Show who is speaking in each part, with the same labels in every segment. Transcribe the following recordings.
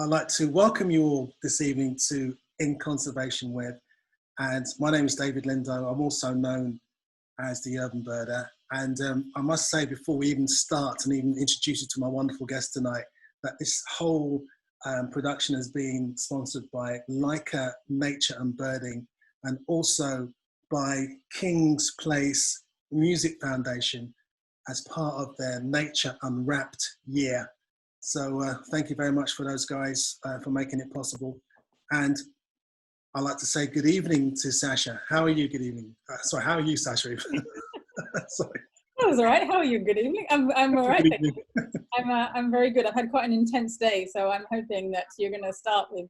Speaker 1: I'd like to welcome you all this evening to In Conservation With. And my name is David Lindo. I'm also known as the Urban Birder. And I must say, before we even start and even introduce you to my wonderful guest tonight, that this whole production has been sponsored by Leica Nature Birding and also by King's Place Music Foundation as part of their Nature Unwrapped year. So thank you very much for those guys for making it possible. And I'd like to say good evening to Sacha. How are you? Good evening. Sorry, how are you, Sacha? Sorry.
Speaker 2: That was all right. How are you? Good evening. I'm all right. I'm very good. I've had quite an intense day, so I'm hoping that you're going to start with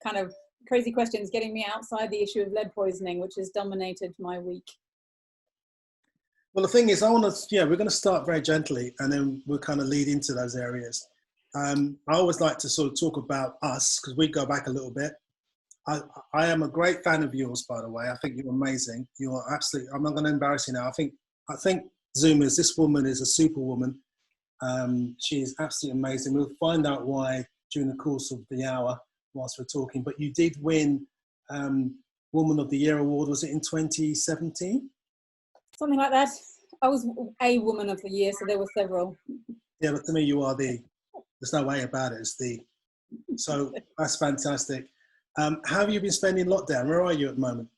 Speaker 2: kind of crazy questions, getting me outside the issue of lead poisoning, which has dominated my week.
Speaker 1: Well, the thing is, we're going to start very gently, and then we'll kind of lead into those areas. I always like to sort of talk about us because we go back a little bit. I am a great fan of yours, by the way. I think you're amazing. You are absolutely. I'm not going to embarrass you now. I think Zoomers, this woman is a superwoman. She is absolutely amazing. We'll find out why during the course of the hour whilst we're talking. But you did win Woman of the Year award. Was it in 2017?
Speaker 2: Something like that. I was a Woman of the Year, so there were several.
Speaker 1: Yeah, but to me, you are the. There's no way about it. It's the. So that's fantastic. How have you been spending lockdown? Where are you at the moment?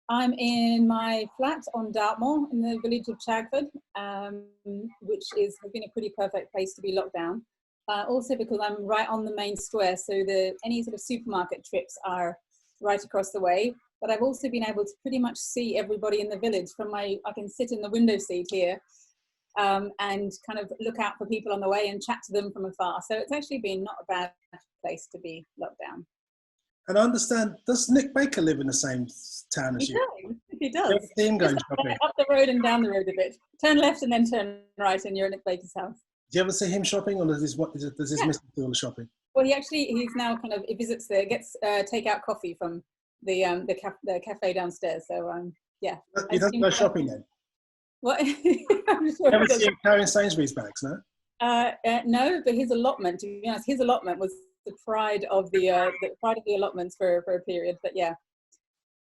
Speaker 2: I'm in my flat on Dartmoor in the village of Chagford, which has been a pretty perfect place to be locked down. Also because I'm right on the main square, so any sort of supermarket trips are right across the way. But I've also been able to pretty much see everybody in the village I can sit in the window seat here and kind of look out for people on the way and chat to them from afar. So it's actually been not a bad place to be locked down.
Speaker 1: And I understand, does Nick Baker live in the same town as you?
Speaker 2: He does.
Speaker 1: You ever see him going shopping?
Speaker 2: Up the road and down the road a bit. Turn left and then turn right and you're at Nick Baker's house.
Speaker 1: Do you ever see him shopping, or does his Mr. do all the shopping?
Speaker 2: Well, he's now kind of, he visits there, gets take-out coffee from the cafe downstairs. So yeah.
Speaker 1: He doesn't go shopping then?
Speaker 2: What?
Speaker 1: I'm sure never see him carrying Sainsbury's bags, no?
Speaker 2: No, but his allotment, to be honest, his allotment was the pride of the allotments for a period. But yeah,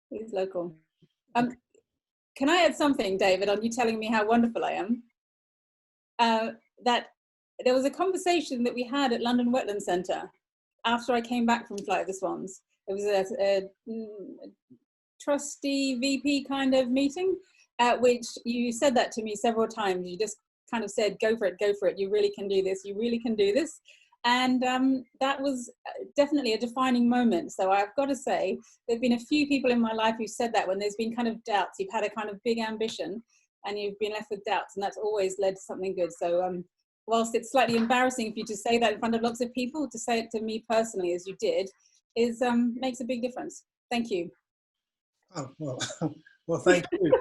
Speaker 2: he's local. Can I add something, David, on you telling me how wonderful I am? That there was a conversation that we had at London Wetland Centre after I came back from Flight of the Swans. It was a trustee VP kind of meeting at which you said that to me several times. You just kind of said, go for it. You really can do this. You really can do this. And that was definitely a defining moment. So I've got to say, there have been a few people in my life who said that when there's been kind of doubts. You've had a kind of big ambition and you've been left with doubts, and that's always led to something good. So whilst it's slightly embarrassing for you to say that in front of lots of people, to say it to me personally as you did, makes a big difference. Thank you.
Speaker 1: Oh, well, thank you.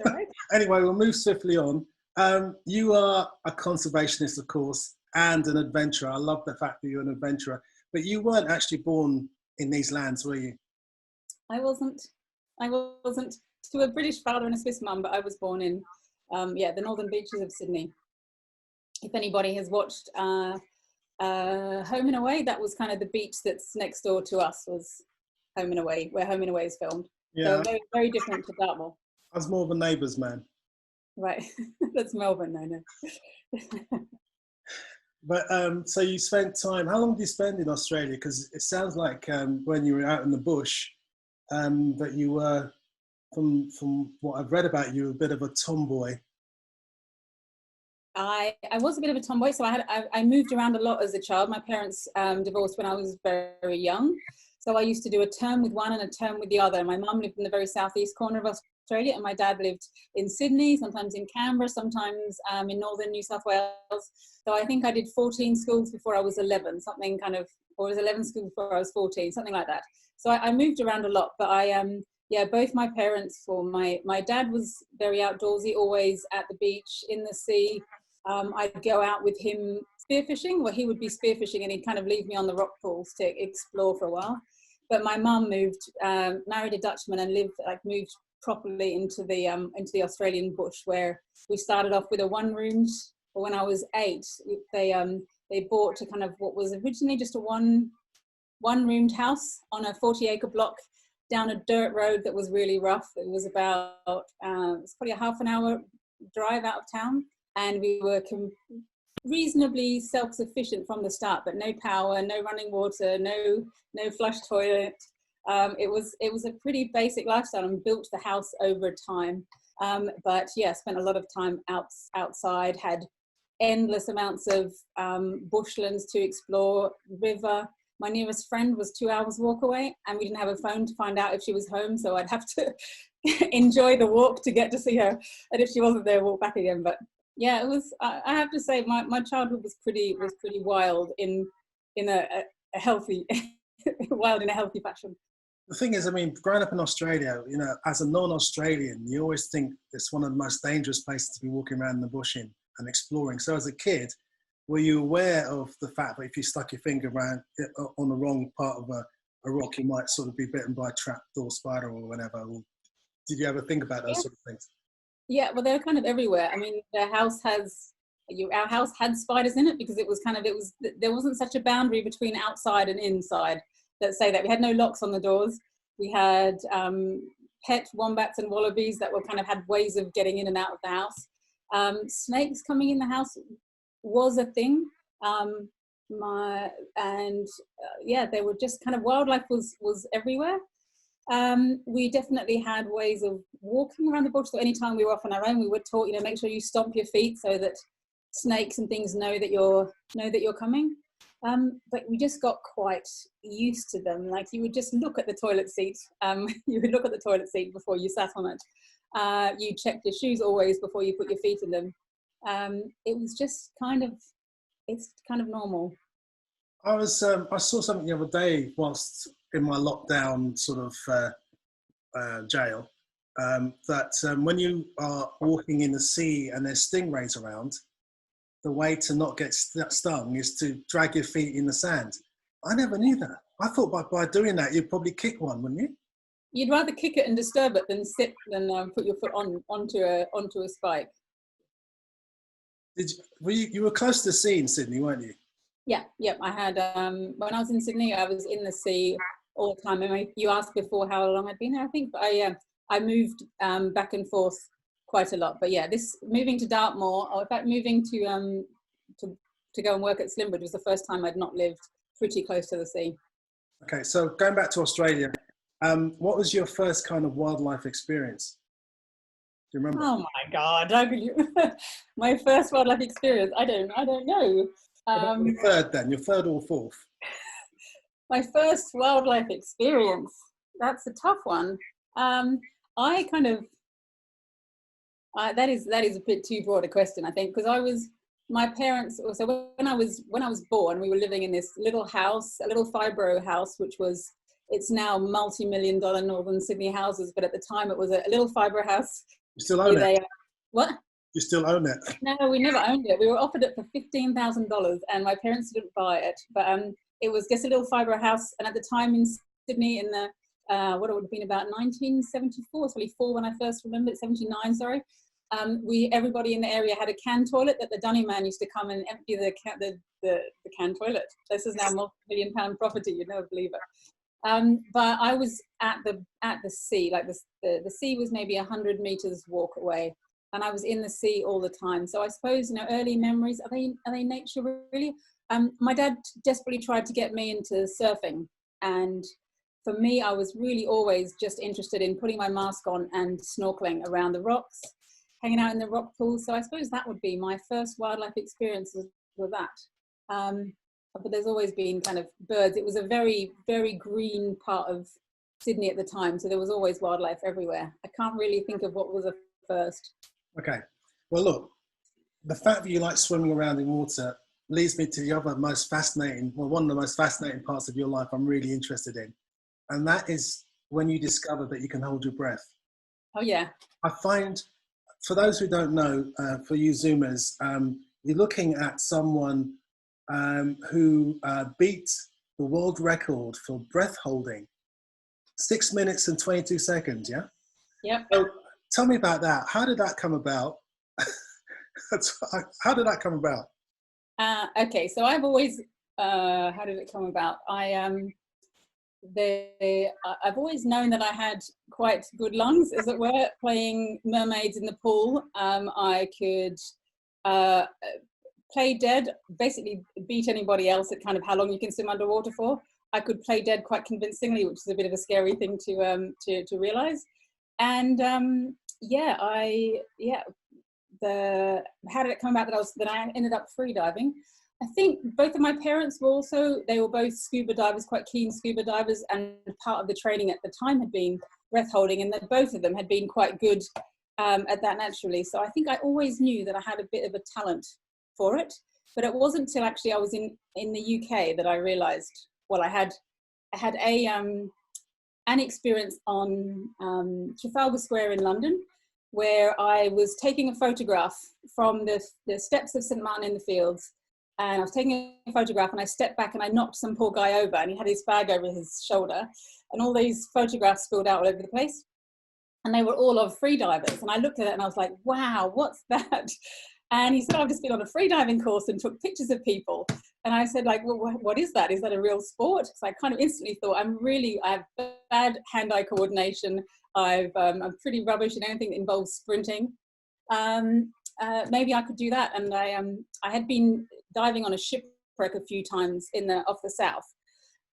Speaker 2: All right.
Speaker 1: Anyway, we'll move swiftly on. You are a conservationist, of course, and an adventurer. I love the fact that you're an adventurer, but you weren't actually born in these lands, were you?
Speaker 2: I wasn't to a British father and a Swiss mum, but I was born in the northern beaches of Sydney. If anybody has watched Home and Away, that was kind of the beach that's next door to us, was Home and Away, where Home and Away is filmed.
Speaker 1: Yeah.
Speaker 2: So very, very different to Dartmoor.
Speaker 1: I was more of a Neighbours man.
Speaker 2: Right, that's Melbourne, no.
Speaker 1: But so you spent time, how long did you spend in Australia? Because it sounds like when you were out in the bush, that you were, from what I've read about you, a bit of a tomboy.
Speaker 2: I was a bit of a tomboy, so I moved around a lot as a child. My parents divorced when I was very, very young. So I used to do a term with one and a term with the other. My mum lived in the very southeast corner of Australia, and my dad lived in Sydney, sometimes in Canberra, sometimes in northern New South Wales. So I think I did 14 schools before I was 11, something kind of, or was 11 schools before I was 14, something like that. So I moved around a lot, but both my parents, my dad was very outdoorsy, always at the beach, in the sea. I'd go out with him spearfishing, where he would be spearfishing and he'd kind of leave me on the rock pools to explore for a while. But my mum moved, married a Dutchman and moved properly into the Australian bush, where we started off with a one-roomed. When I was 8, they bought a kind of what was originally just a one one-roomed house on a 40-acre block down a dirt road that was really rough. It was about, it's probably a half an hour drive out of town. And we were reasonably self-sufficient from the start, but no power, no running water, no flush toilet. It was a pretty basic lifestyle, and built the house over time. But yeah, spent a lot of time outside, had endless amounts of bushlands to explore, river. My nearest friend was 2 hours walk away, and we didn't have a phone to find out if she was home, so I'd have to enjoy the walk to get to see her, and if she wasn't there, walk back again. But yeah, it was, I have to say, my childhood was pretty wild in a healthy wild in a healthy fashion.
Speaker 1: The thing is, I mean, growing up in Australia, you know, as a non-Australian, you always think it's one of the most dangerous places to be walking around in the bush in and exploring. So as a kid, were you aware of the fact that if you stuck your finger around on the wrong part of a rock, you might sort of be bitten by a trapdoor spider or whatever? Or did you ever think about those sort of things?
Speaker 2: Yeah, well, they're kind of everywhere. I mean, our house had spiders in it, because there wasn't such a boundary between outside and inside. Let's say that we had no locks on the doors. We had pet wombats and wallabies that had ways of getting in and out of the house. Snakes coming in the house was a thing. Yeah, they were just wildlife was everywhere. We definitely had ways of walking around the bush. So anytime we were off on our own, we were taught, make sure you stomp your feet so that snakes and things know that you're coming. But we just got quite used to them. Like, you would just look at the toilet seat. You would look at the toilet seat before you sat on it. You checked your shoes always before you put your feet in them. It was just it's kind of normal.
Speaker 1: I saw something the other day whilst in my lockdown sort of jail, that when you are walking in the sea and there's stingrays around, the way to not get stung is to drag your feet in the sand. I never knew that. I thought by doing that, you'd probably kick one, wouldn't you?
Speaker 2: You'd rather kick it and disturb it than put your foot onto a spike.
Speaker 1: You were close to the sea in Sydney, weren't you?
Speaker 2: Yeah. I had, when I was in Sydney, I was in the sea all the time. And you asked before how long I'd been there, I think, but I moved back and forth quite a lot. But yeah, moving to Dartmoor, or in fact moving to go and work at Slimbridge, was the first time I'd not lived pretty close to the sea.
Speaker 1: Okay, so going back to Australia, what was your first kind of wildlife experience? Do you remember?
Speaker 2: Oh my God, how could you? My first wildlife experience, I don't know.
Speaker 1: Your third then, your third or fourth?
Speaker 2: My first wildlife experience, that's a tough one. That is a bit too broad a question, I think, because my parents, so when I was born, we were living in this little house, a little fibro house, it's now multi-million-dollar Northern Sydney houses, but at the time it was a little fibro house.
Speaker 1: You still own it?
Speaker 2: What?
Speaker 1: You still own it?
Speaker 2: No, we never owned it. We were offered it for $15,000 and my parents didn't buy it, but it was just a little fibro house. And at the time in Sydney, in the what it would have been about 1974, so 4 when I first remember it, 79, sorry. Everybody in the area had a can toilet that the dunny man used to come and empty the can toilet. This is now multi-million-pound property. You'd never believe it. But I was at the sea. Like the sea was maybe 100 meters walk away, and I was in the sea all the time. So I suppose early memories, are they nature really? My dad desperately tried to get me into surfing, and for me, I was really always just interested in putting my mask on and snorkeling around the rocks, hanging out in the rock pools. So I suppose that would be my first wildlife experiences with that. But there's always been kind of birds. It was a very, very green part of Sydney at the time. So there was always wildlife everywhere. I can't really think of what was a first.
Speaker 1: Okay. Well, look, the fact that you like swimming around in water leads me to the other most fascinating, one of the most fascinating parts of your life I'm really interested in. And that is when you discover that you can hold your breath.
Speaker 2: Oh, yeah.
Speaker 1: I find, for those who don't know, for you Zoomers, you're looking at someone who beat the world record for breath holding. 6 minutes and 22 seconds, yeah?
Speaker 2: Yep.
Speaker 1: So tell me about that. How did that come about? How did that come about?
Speaker 2: Okay, so I've always, how did it come about? I've always known that I had quite good lungs, as it were, playing mermaids in the pool. I could play dead, basically beat anybody else at kind of how long you can swim underwater for. I could play dead quite convincingly, which is a bit of a scary thing to realize. And how did it come about that I ended up freediving? I think both of my parents were they were both scuba divers, quite keen scuba divers, and part of the training at the time had been breath holding, and that both of them had been quite good at that naturally. So I think I always knew that I had a bit of a talent for it, but it wasn't until actually I was in the UK that I realized, well, I had an experience on Trafalgar Square in London, where I was taking a photograph from the steps of St. Martin in the Fields. And I was taking a photograph and I stepped back and I knocked some poor guy over, and he had his bag over his shoulder, and all these photographs spilled out all over the place. And they were all of freedivers. And I looked at it and I was like, wow, what's that? And he said, I've just been on a freediving course and took pictures of people. And I said, like, well, what is that? Is that a real sport? Because I kind of instantly thought, I have bad hand-eye coordination. I'm pretty rubbish in anything that involves sprinting. Maybe I could do that. And I had been diving on a shipwreck a few times off the south,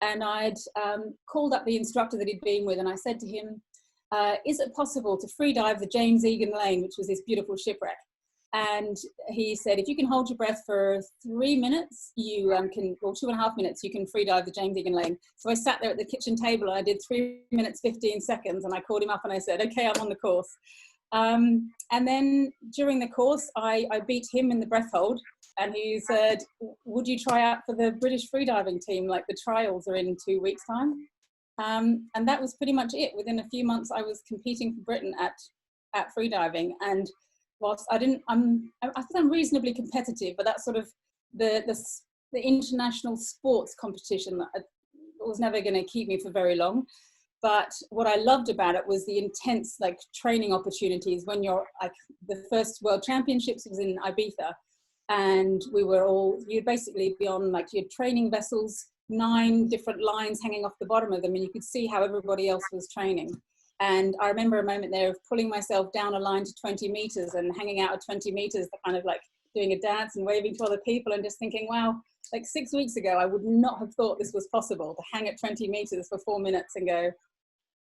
Speaker 2: and I'd called up the instructor that he'd been with, and I said to him, is it possible to free dive the James Egan Lane, which was this beautiful shipwreck? And he said, if you can hold your breath for 3 minutes, you can, or 2.5 minutes, you can free dive the James Egan Lane. So I sat there at the kitchen table and I did 3 minutes, 15 seconds, and I called him up and I said, okay, I'm on the course. And then during the course, I beat him in the breath hold, and he said, would you try out for the British freediving team? Like, the trials are in 2 weeks' time. And that was pretty much it. Within a few months, I was competing for Britain at freediving. And whilst I think I'm reasonably competitive, but that's sort of the international sports competition that was never going to keep me for very long. But what I loved about it was the intense, like, training opportunities. When you're like, the first World Championships was in Ibiza, and you'd basically be on, like, your training vessels, 9 different lines hanging off the bottom of them, and you could see how everybody else was training. And I remember a moment there of pulling myself down a line to 20 meters and hanging out at 20 meters, kind of like doing a dance and waving to other people, and just thinking, wow, like 6 weeks ago, I would not have thought this was possible, to hang at 20 meters for 4 minutes and go,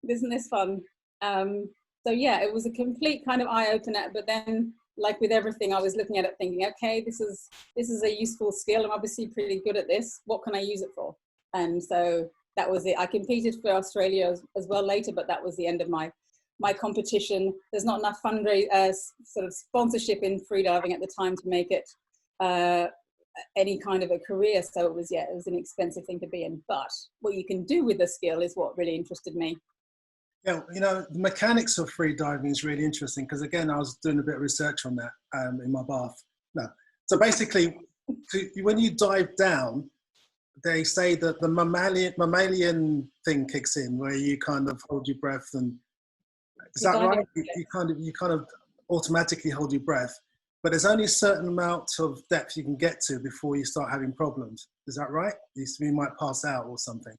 Speaker 2: isn't this fun? So yeah, it was a complete kind of eye opener. But then, like with everything, I was looking at it thinking, okay, this is a useful skill. I'm obviously pretty good at this. What can I use it for? And so that was it. I competed for Australia as well later, but that was the end of my competition. There's not enough sort of sponsorship in freediving at the time to make it any kind of a career. So it was an expensive thing to be in. But what you can do with the skill is what really interested me.
Speaker 1: Yeah, the mechanics of free diving is really interesting, because again, I was doing a bit of research on that in my bath. So basically, when you dive down, they say that the mammalian thing kicks in, where you kind of hold your breath, and is that right? You kind of automatically hold your breath, but there's only a certain amount of depth you can get to before you start having problems. Is that right? You might pass out or something.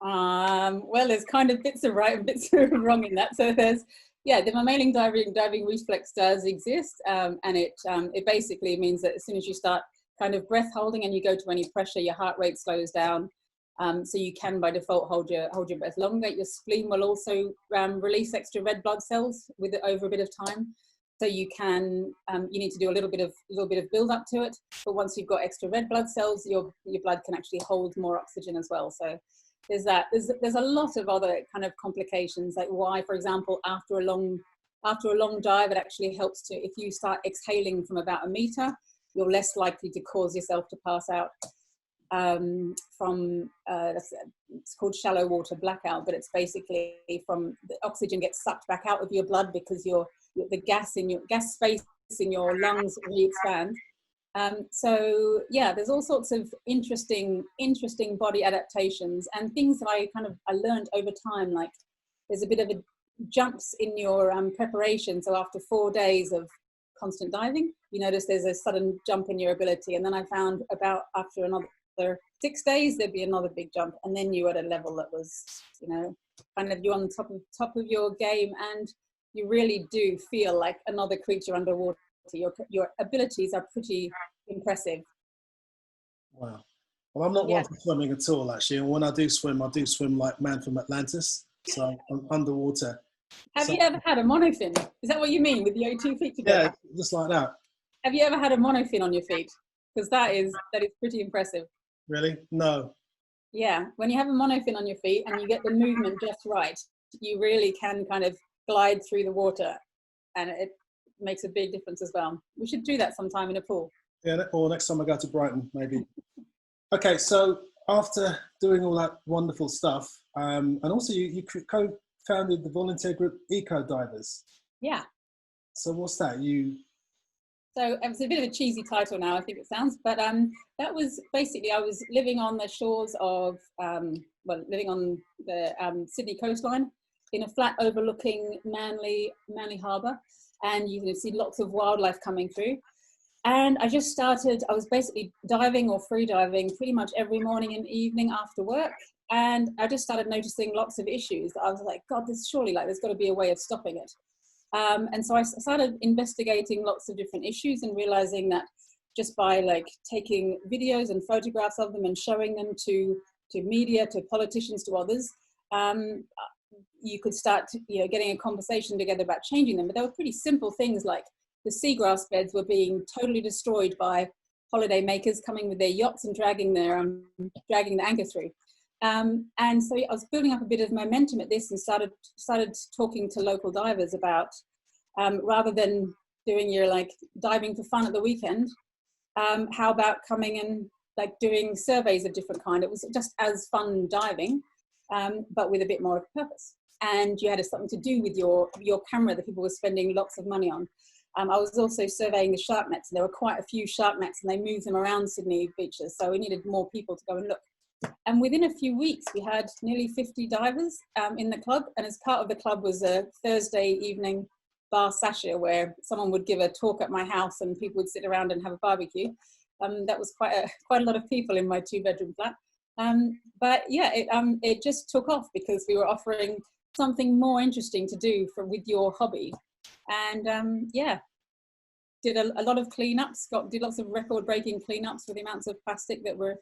Speaker 2: Well, there's kind of bits of right and bits of wrong in that. So there's, the mammalian diving reflex does exist, and it basically means that as soon as you start kind of breath holding and you go to any pressure, your heart rate slows down. So you can by default hold your breath longer. Your spleen will also release extra red blood cells over a bit of time. So you need to do a little bit of build up to it. But once you've got extra red blood cells, your blood can actually hold more oxygen as well. So there's that. There's a lot of other kind of complications, like why, for example, after a long dive, it actually helps to, if you start exhaling from about 1 meter, you're less likely to cause yourself to pass out from it's called shallow water blackout, but it's basically from the oxygen gets sucked back out of your blood because the gas space in your lungs really expands. So yeah, there's all sorts of interesting body adaptations and things that I learned over time. Like there's a bit of a jumps in your preparation. So after 4 days of constant diving, you notice there's a sudden jump in your ability. And then I found after another another 6 days, there'd be another big jump. And then you were at a level that was, you know, kind of you're on the top of your game, and you really do feel like another creature underwater. Your abilities are pretty impressive.
Speaker 1: Wow. Well, I'm not one for swimming at all, actually. And when I do swim like Man from Atlantis. So I'm underwater.
Speaker 2: Have you ever had a monofin? Is that what you mean with your 2 feet together?
Speaker 1: Yeah, just like that.
Speaker 2: Have you ever had a monofin on your feet? Because that is pretty impressive.
Speaker 1: Really? No.
Speaker 2: Yeah, when you have a monofin on your feet and you get the movement just right, you really can kind of glide through the water, and it makes a big difference as well. We should do that sometime in a pool.
Speaker 1: Yeah, or next time I go to Brighton, maybe. Okay, so after doing all that wonderful stuff, and also you co-founded the volunteer group Eco Divers.
Speaker 2: Yeah.
Speaker 1: So what's that?
Speaker 2: So it's a bit of a cheesy title now, I think it sounds, but that was basically, I was living on the shores of, living on the Sydney coastline in a flat overlooking Manly Harbour, and you can see lots of wildlife coming through. And I was basically diving or free diving pretty much every morning and evening after work. And I just started noticing lots of issues that I was like, God, there's got to be a way of stopping it. And so I started investigating lots of different issues and realizing that just by like taking videos and photographs of them and showing them to media, to politicians, to others, you could start getting a conversation together about changing them. But they were pretty simple things, like the seagrass beds were being totally destroyed by holiday makers coming with their yachts and dragging the anchor through. And so I was building up a bit of momentum at this and started talking to local divers about, rather than doing your like diving for fun at the weekend, how about coming and like doing surveys of different kind. It was just as fun diving, but with a bit more of a purpose. And you had something to do with your camera that people were spending lots of money on. I was also surveying the shark nets, and there were quite a few shark nets, and they moved them around Sydney beaches. So we needed more people to go and look. And within a few weeks, we had nearly 50 divers in the club. And as part of the club was a Thursday evening bar Sacha, where someone would give a talk at my house and people would sit around and have a barbecue. That was quite a lot of people in my 2-bedroom flat. But yeah, it just took off because we were offering something more interesting to do with your hobby. And did a lot of cleanups, did lots of record-breaking cleanups for the amounts of plastic that were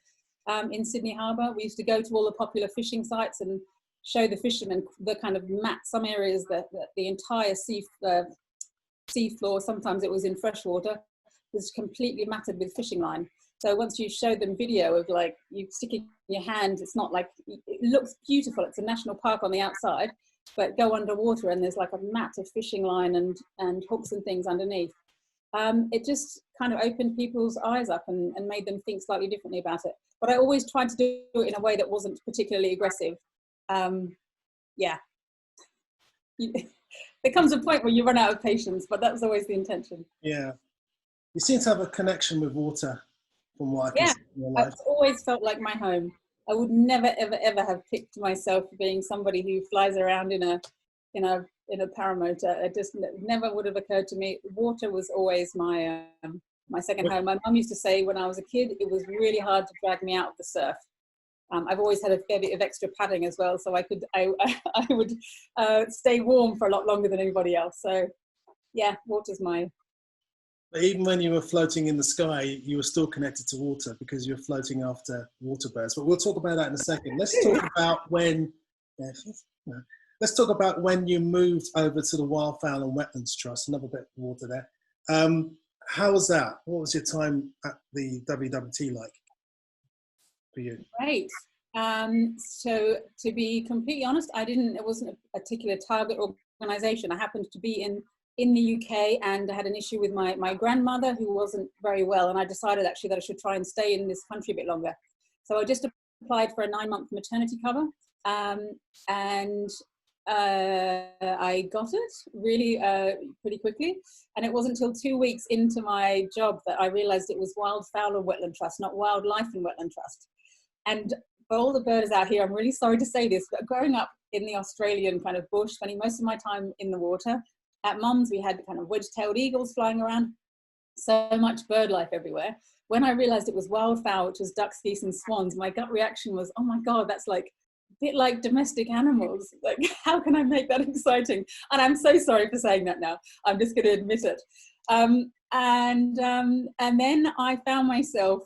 Speaker 2: in Sydney Harbour. We used to go to all the popular fishing sites and show the fishermen the kind of mat, some areas that the entire sea floor, sometimes it was in fresh water, was completely matted with fishing line. So once you show them video of like, you stick it in your hand, it's not like, it looks beautiful, it's a national park on the outside, but go underwater and there's like a mat of fishing line and hooks and things underneath. It just kind of opened people's eyes up and made them think slightly differently about it. But I always tried to do it in a way that wasn't particularly aggressive. There comes a point where you run out of patience, but that was always the intention.
Speaker 1: Yeah. You seem to have a connection with water, from what I can see in your life.
Speaker 2: I've always felt like my home. I would never, ever, ever have picked myself being somebody who flies around in a paramotor. It just never would have occurred to me. Water was always my second home. My mum used to say when I was a kid, it was really hard to drag me out of the surf. I've always had a fair bit of extra padding as well, so I would stay warm for a lot longer than anybody else. So yeah, water's my.
Speaker 1: But even when you were floating in the sky, you were still connected to water because you were floating after water birds. But we'll talk about that in a second. Let's talk about when. Let's talk about when you moved over to the Wildfowl and Wetlands Trust. Another bit of water there. How was that? What was your time at the WWT like for you?
Speaker 2: Great. So to be completely honest, it wasn't a particular target organisation. I happened to be in the UK, and I had an issue with my grandmother who wasn't very well, and I decided actually that I should try and stay in this country a bit longer. So I just applied for a 9-month maternity cover, and I got it really pretty quickly. And it wasn't until 2 weeks into my job that I realised it was Wildfowl and Wetland Trust, not Wildlife and Wetland Trust. And for all the birders out here, I'm really sorry to say this, but growing up in the Australian kind of bush, spending most of my time in the water, at Mum's we had kind of wedge-tailed eagles flying around. so much bird life everywhere. When I realized it was wildfowl, which was ducks, geese and swans, my gut reaction was, oh my God, that's like a bit like domestic animals. Like, how can I make that exciting? And I'm so sorry for saying that now. I'm just going to admit it. And then I found myself,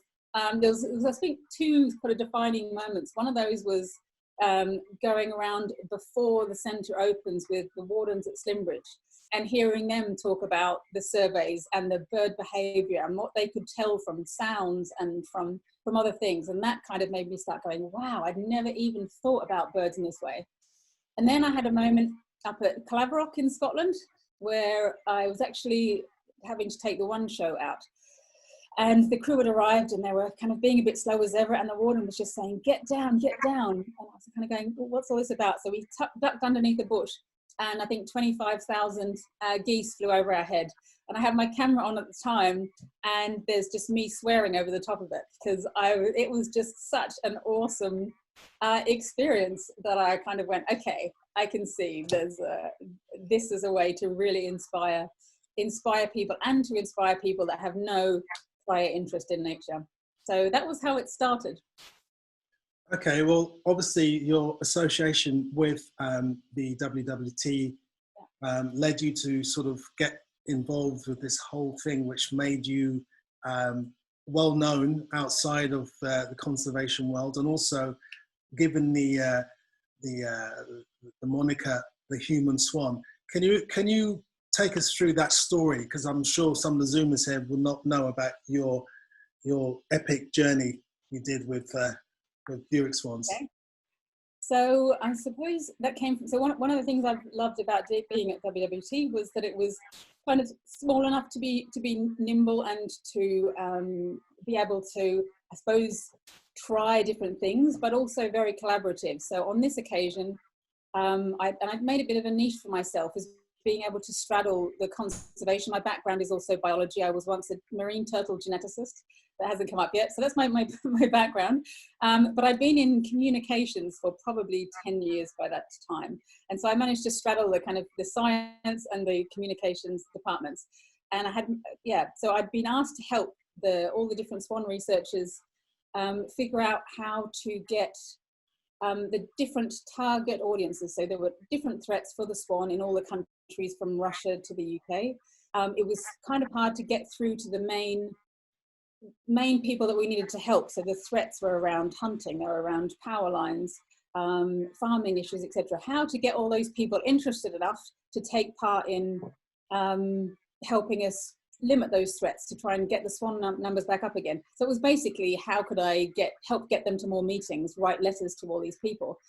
Speaker 2: there was, I think, two kind of defining moments. One of those was going around before the centre opens with the wardens at Slimbridge and hearing them talk about the surveys and the bird behaviour and what they could tell from sounds and from other things. And that kind of made me start going, wow, I'd never even thought about birds in this way. And then I had a moment up at Claverock in Scotland where I was actually having to take the one show out. And the crew had arrived and they were kind of being a bit slow as ever. And the warden was just saying, get down, get down. And I was kind of going, well, what's all this about? So we ducked underneath a bush. And I think 25,000 geese flew over our head. And I had my camera on at the time, and there's just me swearing over the top of it because it was just such an awesome experience that I kind of went, okay, I can see this is a way to really inspire people and to inspire people that have no prior interest in nature. So that was how it started.
Speaker 1: Okay, well, obviously your association with the WWT led you to sort of get involved with this whole thing, which made you well known outside of the conservation world, and also given the moniker the Human Swan. Can you take us through that story? Because I'm sure some of the Zoomers here will not know about your epic journey you did with Buick Swans. Okay.
Speaker 2: So I suppose that came from, so one of the things I've loved about being at WWT was that it was kind of small enough to be nimble and to be able to, I suppose, try different things, but also very collaborative. So on this occasion, I've made a bit of a niche for myself as being able to straddle the conservation. My background is also biology. I was once a marine turtle geneticist. That hasn't come up yet, so that's my background. But I'd been in communications for probably 10 years by that time. And so I managed to straddle the kind of the science and the communications departments. And I had, so I'd been asked to help all the different swan researchers figure out how to get the different target audiences. So there were different threats for the swan in all the countries from Russia to the UK. It was kind of hard to get through to the main people that we needed to help. So the threats were around hunting, they were around power lines, farming issues, etc. How to get all those people interested enough to take part in helping us limit those threats to try and get the swan numbers back up again. So it was basically, how could I help get them to more meetings, write letters to all these people.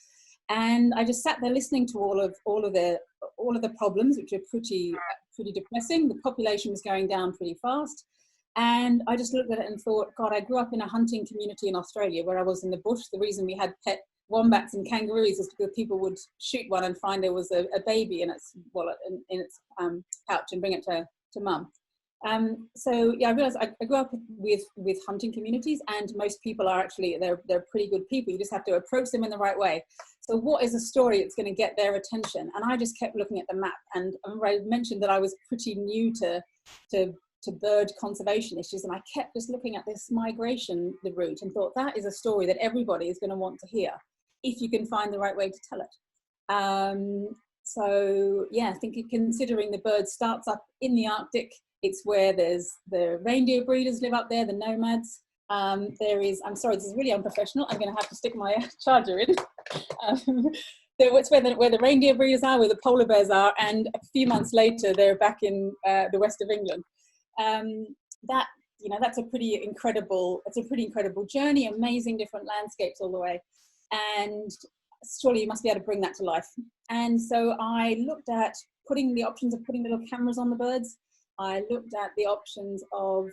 Speaker 2: And I just sat there listening to all of the problems, which are pretty depressing. The population was going down pretty fast. And I just looked at it and thought, God, I grew up in a hunting community in Australia where I was in the bush. The reason we had pet wombats and kangaroos is because people would shoot one and find there was a baby in its wallet, in its pouch, and bring it to mum. So yeah, I realized I grew up with hunting communities, and most people are actually, they're pretty good people. You just have to approach them in the right way. So what is a story that's going to get their attention? And I just kept looking at the map, and I remember I mentioned that I was pretty new to bird conservation issues, and I kept just looking at this migration, the route, and thought that is a story that everybody is going to want to hear if you can find the right way to tell it. So yeah, I think considering the bird starts up in the Arctic, it's where there's the reindeer breeders live up there, the nomads. There is, I'm sorry, this is really unprofessional, I'm going to have to stick my charger in. It's where the reindeer breeders are, where the polar bears are, and a few months later they're back in the west of England. That's a pretty incredible journey, amazing different landscapes all the way, and surely you must be able to bring that to life. And so I looked at the options of putting little cameras on the birds. I looked at the options of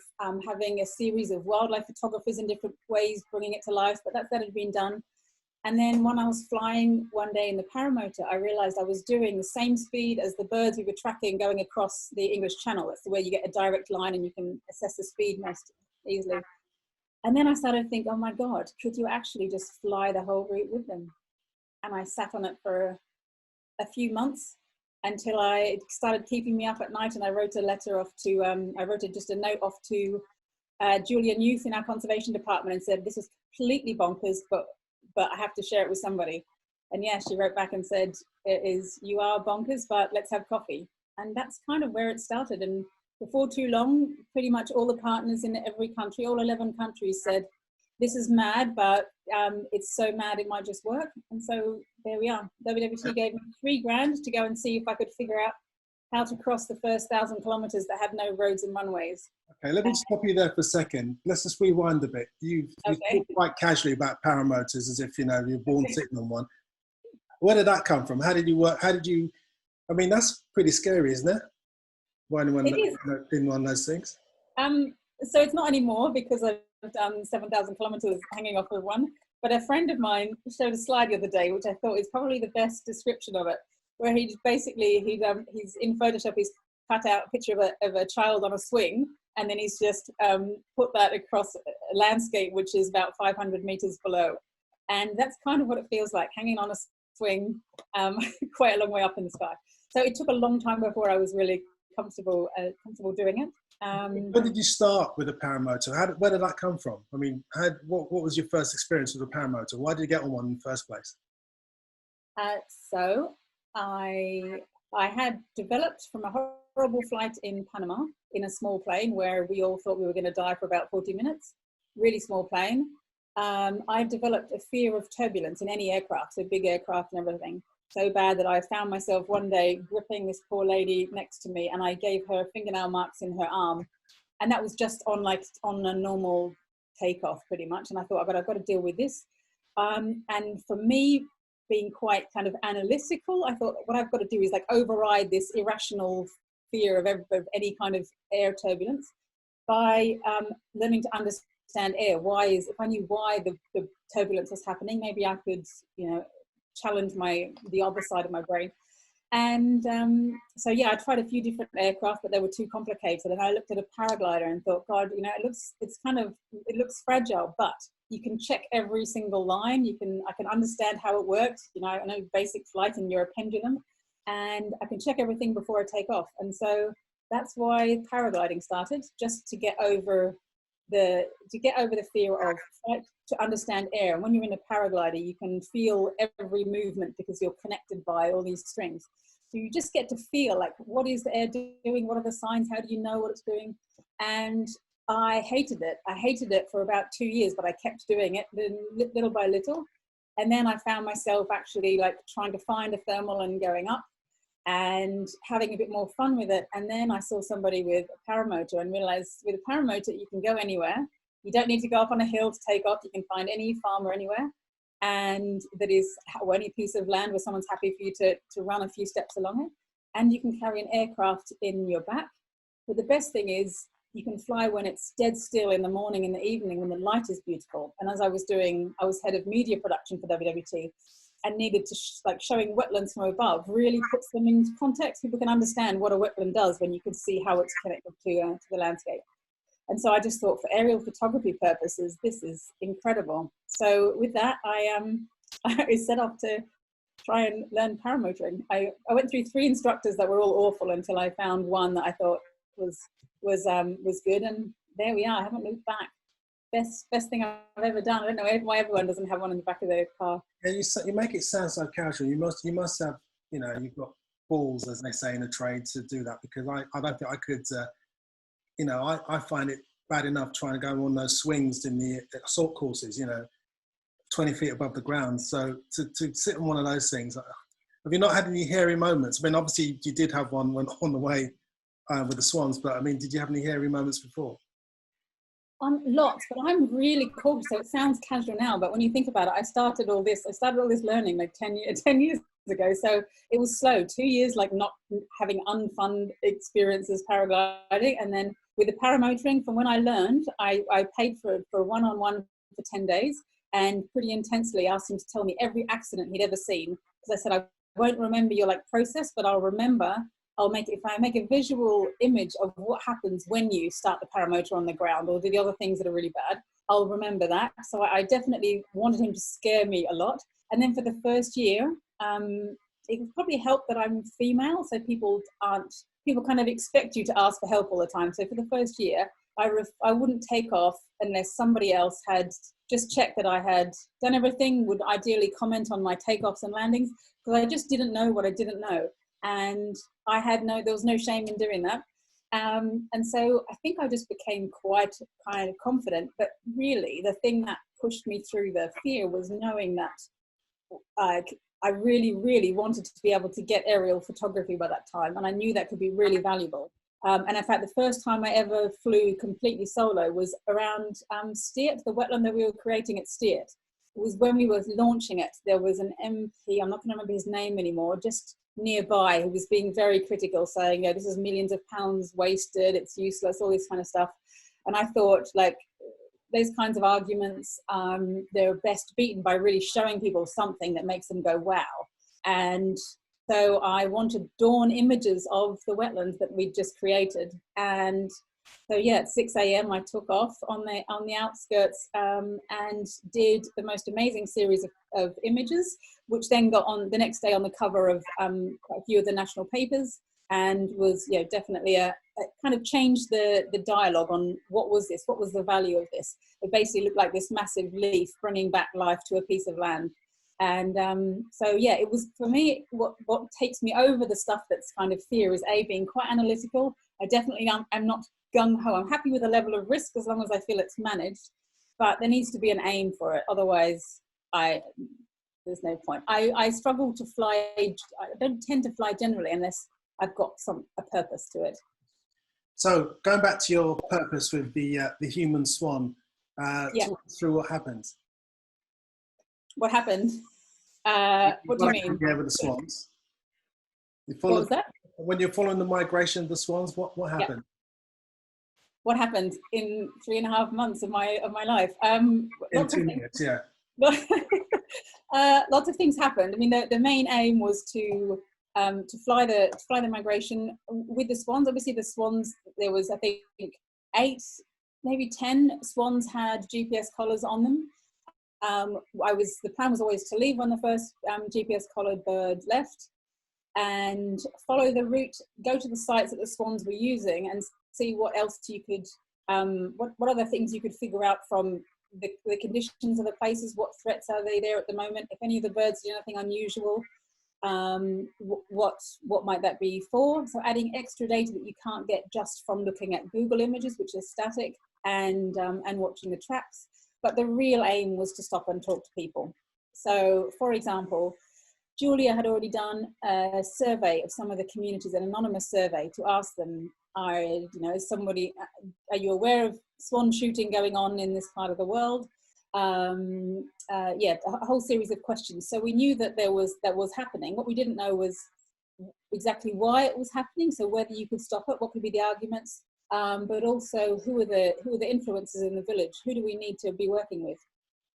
Speaker 2: having a series of wildlife photographers in different ways, bringing it to life, but that had been done. And then when I was flying one day in the paramotor, I realized I was doing the same speed as the birds we were tracking going across the English Channel. That's where you get a direct line and you can assess the speed most easily. And then I started to think, oh my God, could you actually just fly the whole route with them? And I sat on it for a few months. until I started keeping me up at night, and I wrote a letter off to, just a note off to Julia Newth in our conservation department and said, this is completely bonkers, but I have to share it with somebody. And yeah, she wrote back and said, you are bonkers, but let's have coffee. And that's kind of where it started. And before too long, pretty much all the partners in every country, all 11 countries, said, this is mad, but it's so mad it might just work. And so there we are. WWT gave me $3,000 to go and see if I could figure out how to cross the first 1,000 kilometers that had no roads and runways.
Speaker 1: Okay, let me stop you there for a second. Let's just rewind a bit. You talk quite casually about paramotors as if, you know, you're born sitting on one. Where did that come from? How did you work? I mean, that's pretty scary, isn't it? For anyone that didn't want those things.
Speaker 2: So it's not anymore because I've done 7,000 kilometers hanging off of one. But a friend of mine showed a slide the other day, which I thought is probably the best description of it, where he's in Photoshop, he's cut out a picture of a child on a swing, and then he's just put that across a landscape which is about 500 meters below. And that's kind of what it feels like, hanging on a swing quite a long way up in the sky. So it took a long time before I was really comfortable doing it.
Speaker 1: When did you start with a paramotor? Where did that come from? I mean, what was your first experience with a paramotor? Why did you get on one in the first place?
Speaker 2: So I had developed from a horrible flight in Panama in a small plane where we all thought we were going to die for about 40 minutes. Really small plane. I developed a fear of turbulence in any aircraft, so big aircraft and everything. So bad that I found myself one day gripping this poor lady next to me, and I gave her fingernail marks in her arm. And that was just on a normal takeoff pretty much. And I thought, I've got to deal with this. And for me, being quite kind of analytical, I thought what I've got to do is like override this irrational fear of any kind of air turbulence by learning to understand air. If I knew why the turbulence was happening, maybe I could, you know, challenge the other side of my brain. And so yeah, I tried a few different aircraft, but they were too complicated. And I looked at a paraglider and thought, God, you know, it looks fragile, but you can check every single line. I can understand how it works. You know, I know basic flight and you're a pendulum, and I can check everything before I take off. And so that's why paragliding started, just to get over the fear of flight, to understand air. And when you're in a paraglider, you can feel every movement because you're connected by all these strings. So you just get to feel like, what is the air doing? What are the signs? How do you know what it's doing? And I hated it. I hated it for about 2 years, but I kept doing it little by little. And then I found myself actually like trying to find a thermal and going up and having a bit more fun with it. And then I saw somebody with a paramotor and realized with a paramotor, you can go anywhere. You don't need to go up on a hill to take off. You can find any farm or anywhere. And that is any piece of land where someone's happy for you to run a few steps along it. And you can carry an aircraft in your back. But the best thing is you can fly when it's dead still in the morning, in the evening, when the light is beautiful. And as I was head of media production for WWT, and needed to showing wetlands from above really puts them into context. People can understand what a wetland does when you can see how it's connected to the landscape. And so I just thought, for aerial photography purposes, this is incredible. So with that, I set off to try and learn paramotoring. I went through 3 instructors that were all awful until I found one that I thought was good. And there we are. I haven't looked back. Best thing I've ever done. I don't know why everyone doesn't have one in the back of their car.
Speaker 1: Yeah, you make it sound so casual. You must have, you know, you've got balls, as they say in the trade, to do that, because I don't think I could. You know, I find it bad enough trying to go on those swings in the assault courses, you know, 20 feet above the ground. So to sit on one of those things, have you not had any hairy moments? I mean, obviously you did have one on the way with the Swans, but I mean, did you have any hairy moments before?
Speaker 2: Lots, but I'm really cool. So it sounds casual now, but when you think about it, I started all this learning like 10 years ago. So it was slow, 2 years, like not having unfun experiences paragliding. And then with the paramotoring, from when I learned, I paid for a one-on-one for 10 days and pretty intensely asked him to tell me every accident he'd ever seen. Because I said, I won't remember your process, but if I make a visual image of what happens when you start the paramotor on the ground or do the other things that are really bad, I'll remember that. So I definitely wanted him to scare me a lot. And then for the first year, it probably helped that I'm female, so people kind of expect you to ask for help all the time. So for the first year, I wouldn't take off unless somebody else had just checked that I had done everything, would ideally comment on my takeoffs and landings, because I just didn't know what I didn't know. And there was no shame in doing that. And so I think I just became quite kind of confident, but really the thing that pushed me through the fear was knowing that I really, really wanted to be able to get aerial photography by that time. And I knew that could be really valuable. And in fact, the first time I ever flew completely solo was around Steert, the wetland that we were creating at Steert. It was when we were launching it. There was an MP, I'm not going to remember his name anymore, just nearby, who was being very critical, saying, this is millions of pounds wasted, it's useless, all this kind of stuff. And I thought, like, those kinds of arguments, they're best beaten by really showing people something that makes them go, wow. And so I wanted dawn images of the wetlands that we'd just created. And so yeah, at 6 a.m. I took off on the outskirts and did the most amazing series of images, which then got on the next day on the cover of quite a few of the national papers, and was definitely a kind of changed the dialogue on what was this, what was the value of this. It basically looked like this massive leaf bringing back life to a piece of land. And so yeah, it was, for me, what takes me over the stuff that's kind of fear is being quite analytical. I definitely am not gung-ho. I'm happy with the level of risk as long as I feel it's managed, but there needs to be an aim for it, otherwise there's no point. I struggle to fly. I don't tend to fly generally unless I've got a purpose to it.
Speaker 1: So going back to your purpose with the Human Swan, talk us through what happened.
Speaker 2: What happened? What do you mean?
Speaker 1: Yeah, with the swans.
Speaker 2: What was that?
Speaker 1: When you're following the migration of the swans, what happened?
Speaker 2: What happened in 3.5 months of my life?
Speaker 1: In 2 minutes, yeah.
Speaker 2: Lots of things happened. I mean, the main aim was to fly the migration with the swans. Obviously, the swans, there was, I think, 8, maybe 10 swans had GPS collars on them. The plan was always to leave when the first GPS collared bird left, and follow the route, go to the sites that the swans were using, and see what else you could, what other things you could figure out from the conditions of the places. What threats are they there at the moment? If any of the birds do anything unusual, what might that be for? So adding extra data that you can't get just from looking at Google images, which are static, and watching the tracks. But the real aim was to stop and talk to people. So, for example, Julia had already done a survey of some of the communities, an anonymous survey, to ask them, are you aware of swan shooting going on in this part of the world? A whole series of questions. So we knew that that was happening. What we didn't know was exactly why it was happening. So whether you could stop it, what could be the arguments, but also who are the influences in the village? Who do we need to be working with?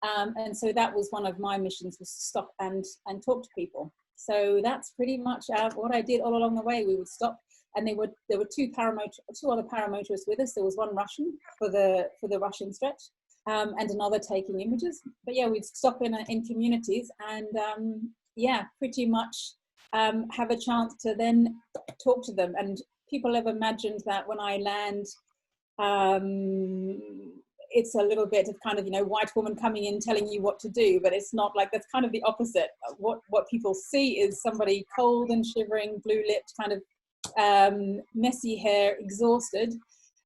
Speaker 2: And so that was one of my missions, was to stop and talk to people. So that's pretty much what I did all along the way. We would stop, and there were two other paramotorists with us. There was one Russian for the Russian stretch, and another taking images. But yeah, we'd stop in communities and pretty much have a chance to then talk to them. And people have imagined that when I land, it's a little bit of kind of, white woman coming in telling you what to do, but it's not like, that's kind of the opposite. What people see is somebody cold and shivering, blue-lipped, kind of messy hair, exhausted,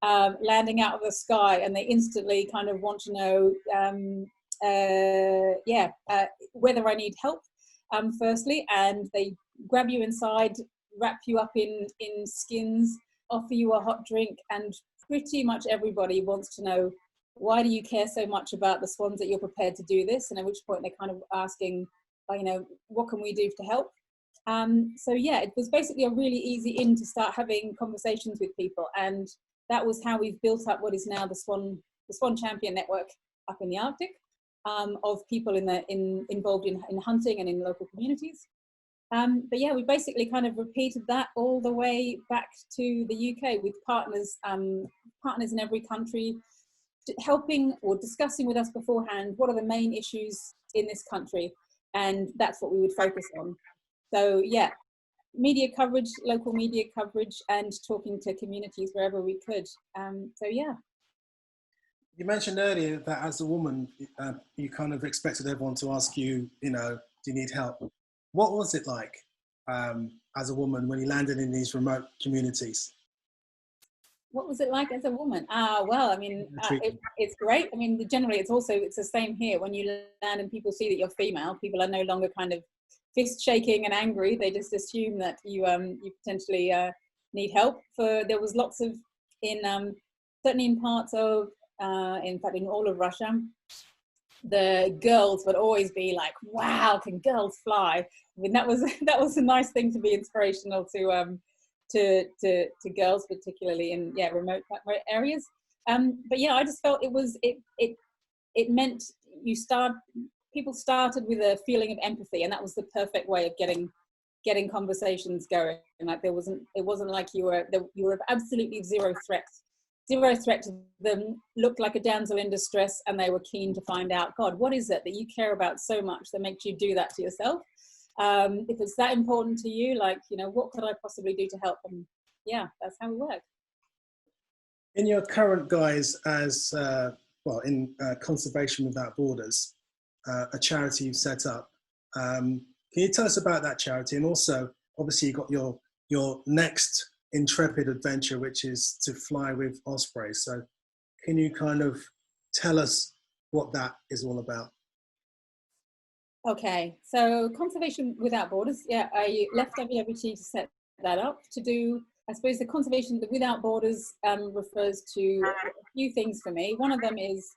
Speaker 2: landing out of the sky, and they instantly kind of want to know, whether I need help, firstly, and they grab you inside, wrap you up in skins, offer you a hot drink, and pretty much everybody wants to know, why do you care so much about the swans that you're prepared to do this? And at which point they're kind of asking, what can we do to help? So yeah, it was basically a really easy in to start having conversations with people, and that was how we've built up what is now the Swan Champion Network up in the Arctic, of people involved in hunting and in local communities. But yeah, we basically kind of repeated that all the way back to the UK with partners in every country, helping or discussing with us beforehand what are the main issues in this country, and that's what we would focus on. So yeah, media coverage, local media coverage, and talking to communities wherever we could. So yeah.
Speaker 1: You mentioned earlier that as a woman, you kind of expected everyone to ask you, you know, do you need help? What was it like as a woman when you landed in these remote communities?
Speaker 2: What was it like as a woman? Well, I mean, it's great. I mean, generally, it's the same here. When you land and people see that you're female, people are no longer kind of fist shaking and angry. They just assume that you potentially need help. There was lots of certainly in parts of in fact in all of Russia, the girls would always be like, "Wow, can girls fly?" I mean, that was a nice thing to be inspirational to girls, particularly in remote areas. But yeah, I just felt it meant people started with a feeling of empathy, and that was the perfect way of getting conversations going. Like it wasn't like you were absolutely zero threat to them, looked like a damsel in distress, and they were keen to find out, God, what is it that you care about so much that makes you do that to yourself? If it's that important to you, like, you know, what could I possibly do to help? And yeah, that's how we work.
Speaker 1: In your current guise as, in Conservation Without Borders, a charity you've set up, can you tell us about that charity? And also, obviously, you've got your next intrepid adventure, which is to fly with Ospreys. So can you kind of tell us what that is all about?
Speaker 2: Okay, so Conservation Without Borders, I left WWT to set that up to do, I suppose the Conservation Without Borders refers to a few things for me. One of them is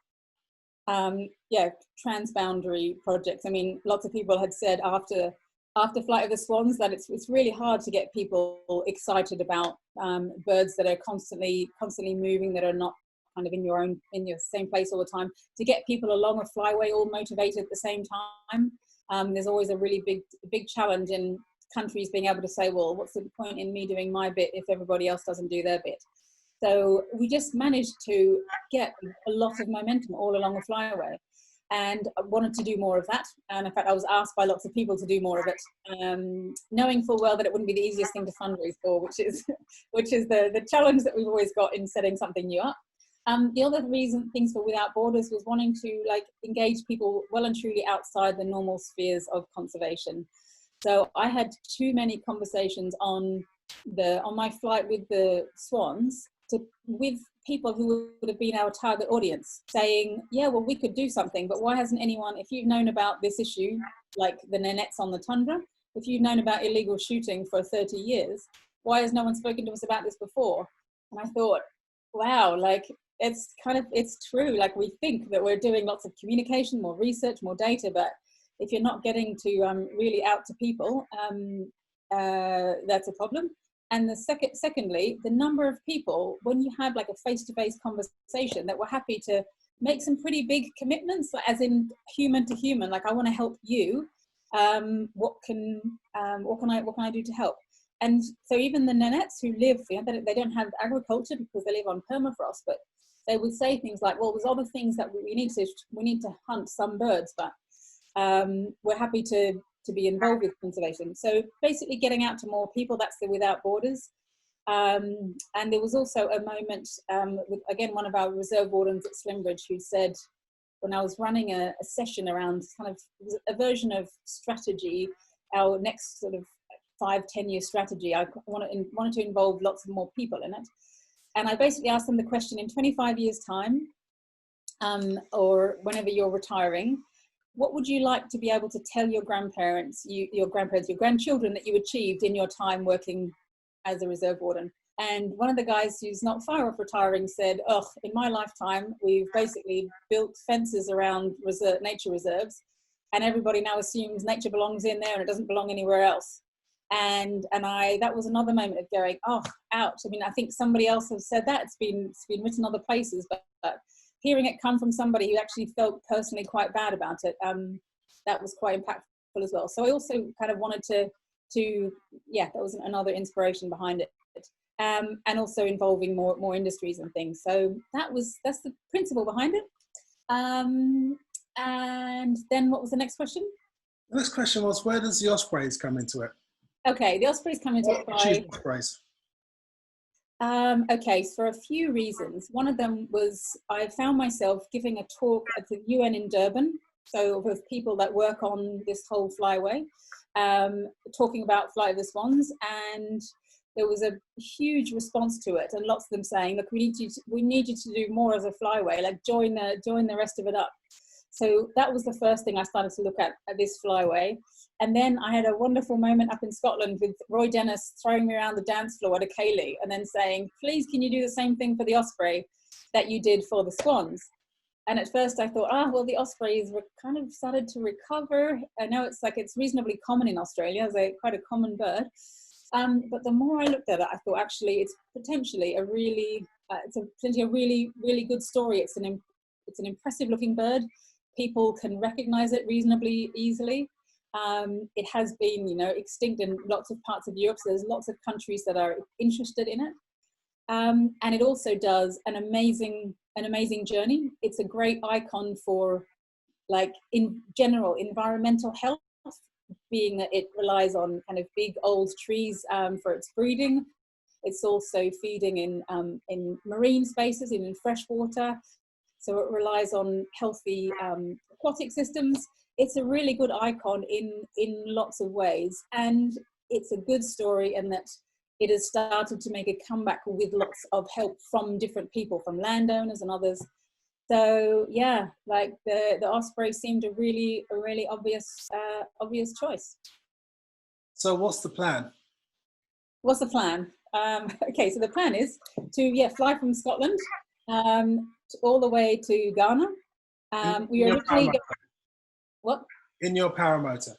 Speaker 2: transboundary projects. I mean, lots of people had said after Flight of the Swans that it's really hard to get people excited about birds that are constantly moving, that are not kind of in your same place all the time. To get people along a flyway all motivated at the same time, there's always a really big challenge in countries being able to say, well, what's the point in me doing my bit if everybody else doesn't do their bit? So we just managed to get a lot of momentum all along the flyway, and I wanted to do more of that. And in fact, I was asked by lots of people to do more of it, knowing full well that it wouldn't be the easiest thing to fundraise for, which is the challenge that we've always got in setting something new up. The other things for Without Borders was wanting to engage people well and truly outside the normal spheres of conservation. So I had too many conversations on my flight with the Swans with people who would have been our target audience, saying, yeah, well, we could do something, but why hasn't anyone, if you've known about this issue, like the Nannettes on the tundra, if you've known about illegal shooting for 30 years, why has no one spoken to us about this before? And I thought, wow, it's true. Like, we think that we're doing lots of communication, more research, more data, but if you're not getting to really out to people, that's a problem. And secondly, the number of people, when you had like a face-to-face conversation, that were happy to make some pretty big commitments, as in human to human, like, I want to help you. What can I do to help? And so even the Nannettes who live, they don't have agriculture because they live on permafrost, but they would say things like, well, there's other things that we need to hunt some birds, but we're happy to be involved with conservation. So basically getting out to more people, that's the Without Borders. And there was also a moment with, again, one of our reserve wardens at Slimbridge, who said, when I was running a session around kind of a version of strategy, our next sort of 5-10 year strategy, I wanted to involve lots of more people in it. And I basically asked them the question, in 25 years time, or whenever you're retiring, what would you like to be able to tell your grandparents, your grandchildren, that you achieved in your time working as a reserve warden? And one of the guys who's not far off retiring said, oh, in my lifetime, we've basically built fences around nature reserves, and everybody now assumes nature belongs in there and it doesn't belong anywhere else. And that was another moment of going, oh, ouch. I mean, I think somebody else has said that. It's been written other places, but hearing it come from somebody who actually felt personally quite bad about it, that was quite impactful as well. So I also kind of wanted to that was another inspiration behind it, and also involving more industries and things. So that's the principle behind it. And then what was the next question?
Speaker 1: The next question was, where does the Ospreys come into it?
Speaker 2: Okay, the Ospreys come into
Speaker 1: Choose
Speaker 2: play.
Speaker 1: Ospreys.
Speaker 2: Okay, so for a few reasons. One of them was I found myself giving a talk at the UN in Durban, so with people that work on this whole flyway, talking about Flight of the Swans, and there was a huge response to it, and lots of them saying, "Look, we need you to do more as a flyway, like join the rest of it up." So that was the first thing I started to look at this flyway. And then I had a wonderful moment up in Scotland with Roy Dennis throwing me around the dance floor at a ceilidh and then saying, "Please, can you do the same thing for the Osprey that you did for the Swans?" And at first I thought, well, the Ospreys were kind of started to recover. I know it's reasonably common in Australia, it's quite a common bird. But the more I looked at it, I thought actually it's potentially a really good story. It's an impressive looking bird. People can recognize it reasonably easily. It has been, extinct in lots of parts of Europe, so there's lots of countries that are interested in it. And it also does an amazing journey. It's a great icon for, like, in general, environmental health, being that it relies on kind of big old trees for its breeding. It's also feeding in marine spaces, in freshwater. So it relies on healthy aquatic systems. It's a really good icon in lots of ways. And it's a good story in that it has started to make a comeback with lots of help from different people, from landowners and others. So yeah, like the Osprey seemed a really obvious choice.
Speaker 1: So what's the plan?
Speaker 2: What's the plan? Okay, so the plan is to fly from Scotland all the way to Ghana. We originally what?
Speaker 1: In your paramotor.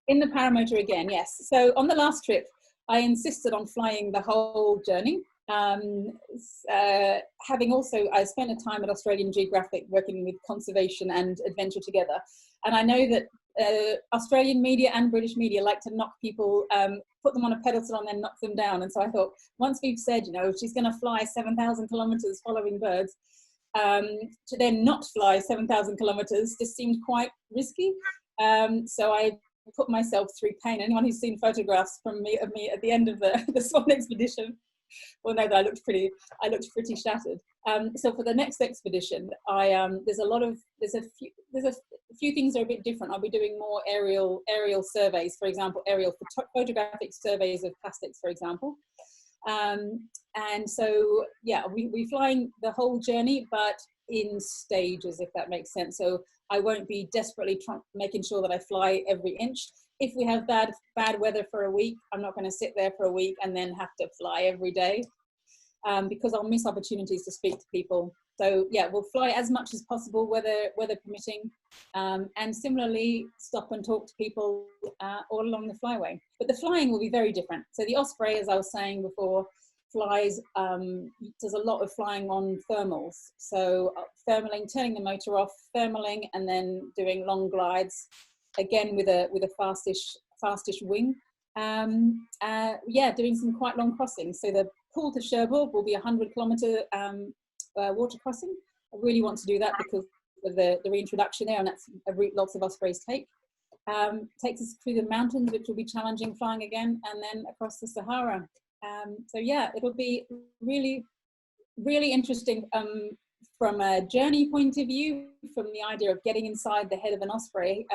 Speaker 2: In the paramotor again, yes. So on the last trip, I insisted on flying the whole journey. Having also, I spent a time at Australian Geographic working with conservation and adventure together. And I know that Australian media and British media like to knock people, put them on a pedestal and then knock them down. And so I thought, once we've said, she's going to fly 7,000 kilometers following birds, to then not fly 7,000 kilometers just seemed quite risky. So I put myself through pain. Anyone who's seen photographs of me at the end of the Swan expedition will know that I looked pretty shattered. So for the next expedition, there's a few things that are a bit different. I'll be doing more aerial surveys, for example, aerial photographic surveys of plastics, for example. And so we're flying the whole journey, but in stages, if that makes sense. So I won't be desperately making sure that I fly every inch. If we have bad weather for a week, I'm not going to sit there for a week and then have to fly every day, because I'll miss opportunities to speak to people. So we'll fly as much as possible, weather permitting, and similarly stop and talk to people all along the flyway. But the flying will be very different. So the Osprey, as I was saying before, flies, does a lot of flying on thermals. So thermaling, turning the motor off, thermaling, and then doing long glides, again with a fastish wing. Doing some quite long crossings. So the Pool to Cherbourg will be a 100-kilometer water crossing. I really want to do that because of the reintroduction there, and that's a route lots of Ospreys take. Takes us through the mountains, which will be challenging flying again, and then across the Sahara. It'll be really, really interesting from a journey point of view, from the idea of getting inside the head of an Osprey,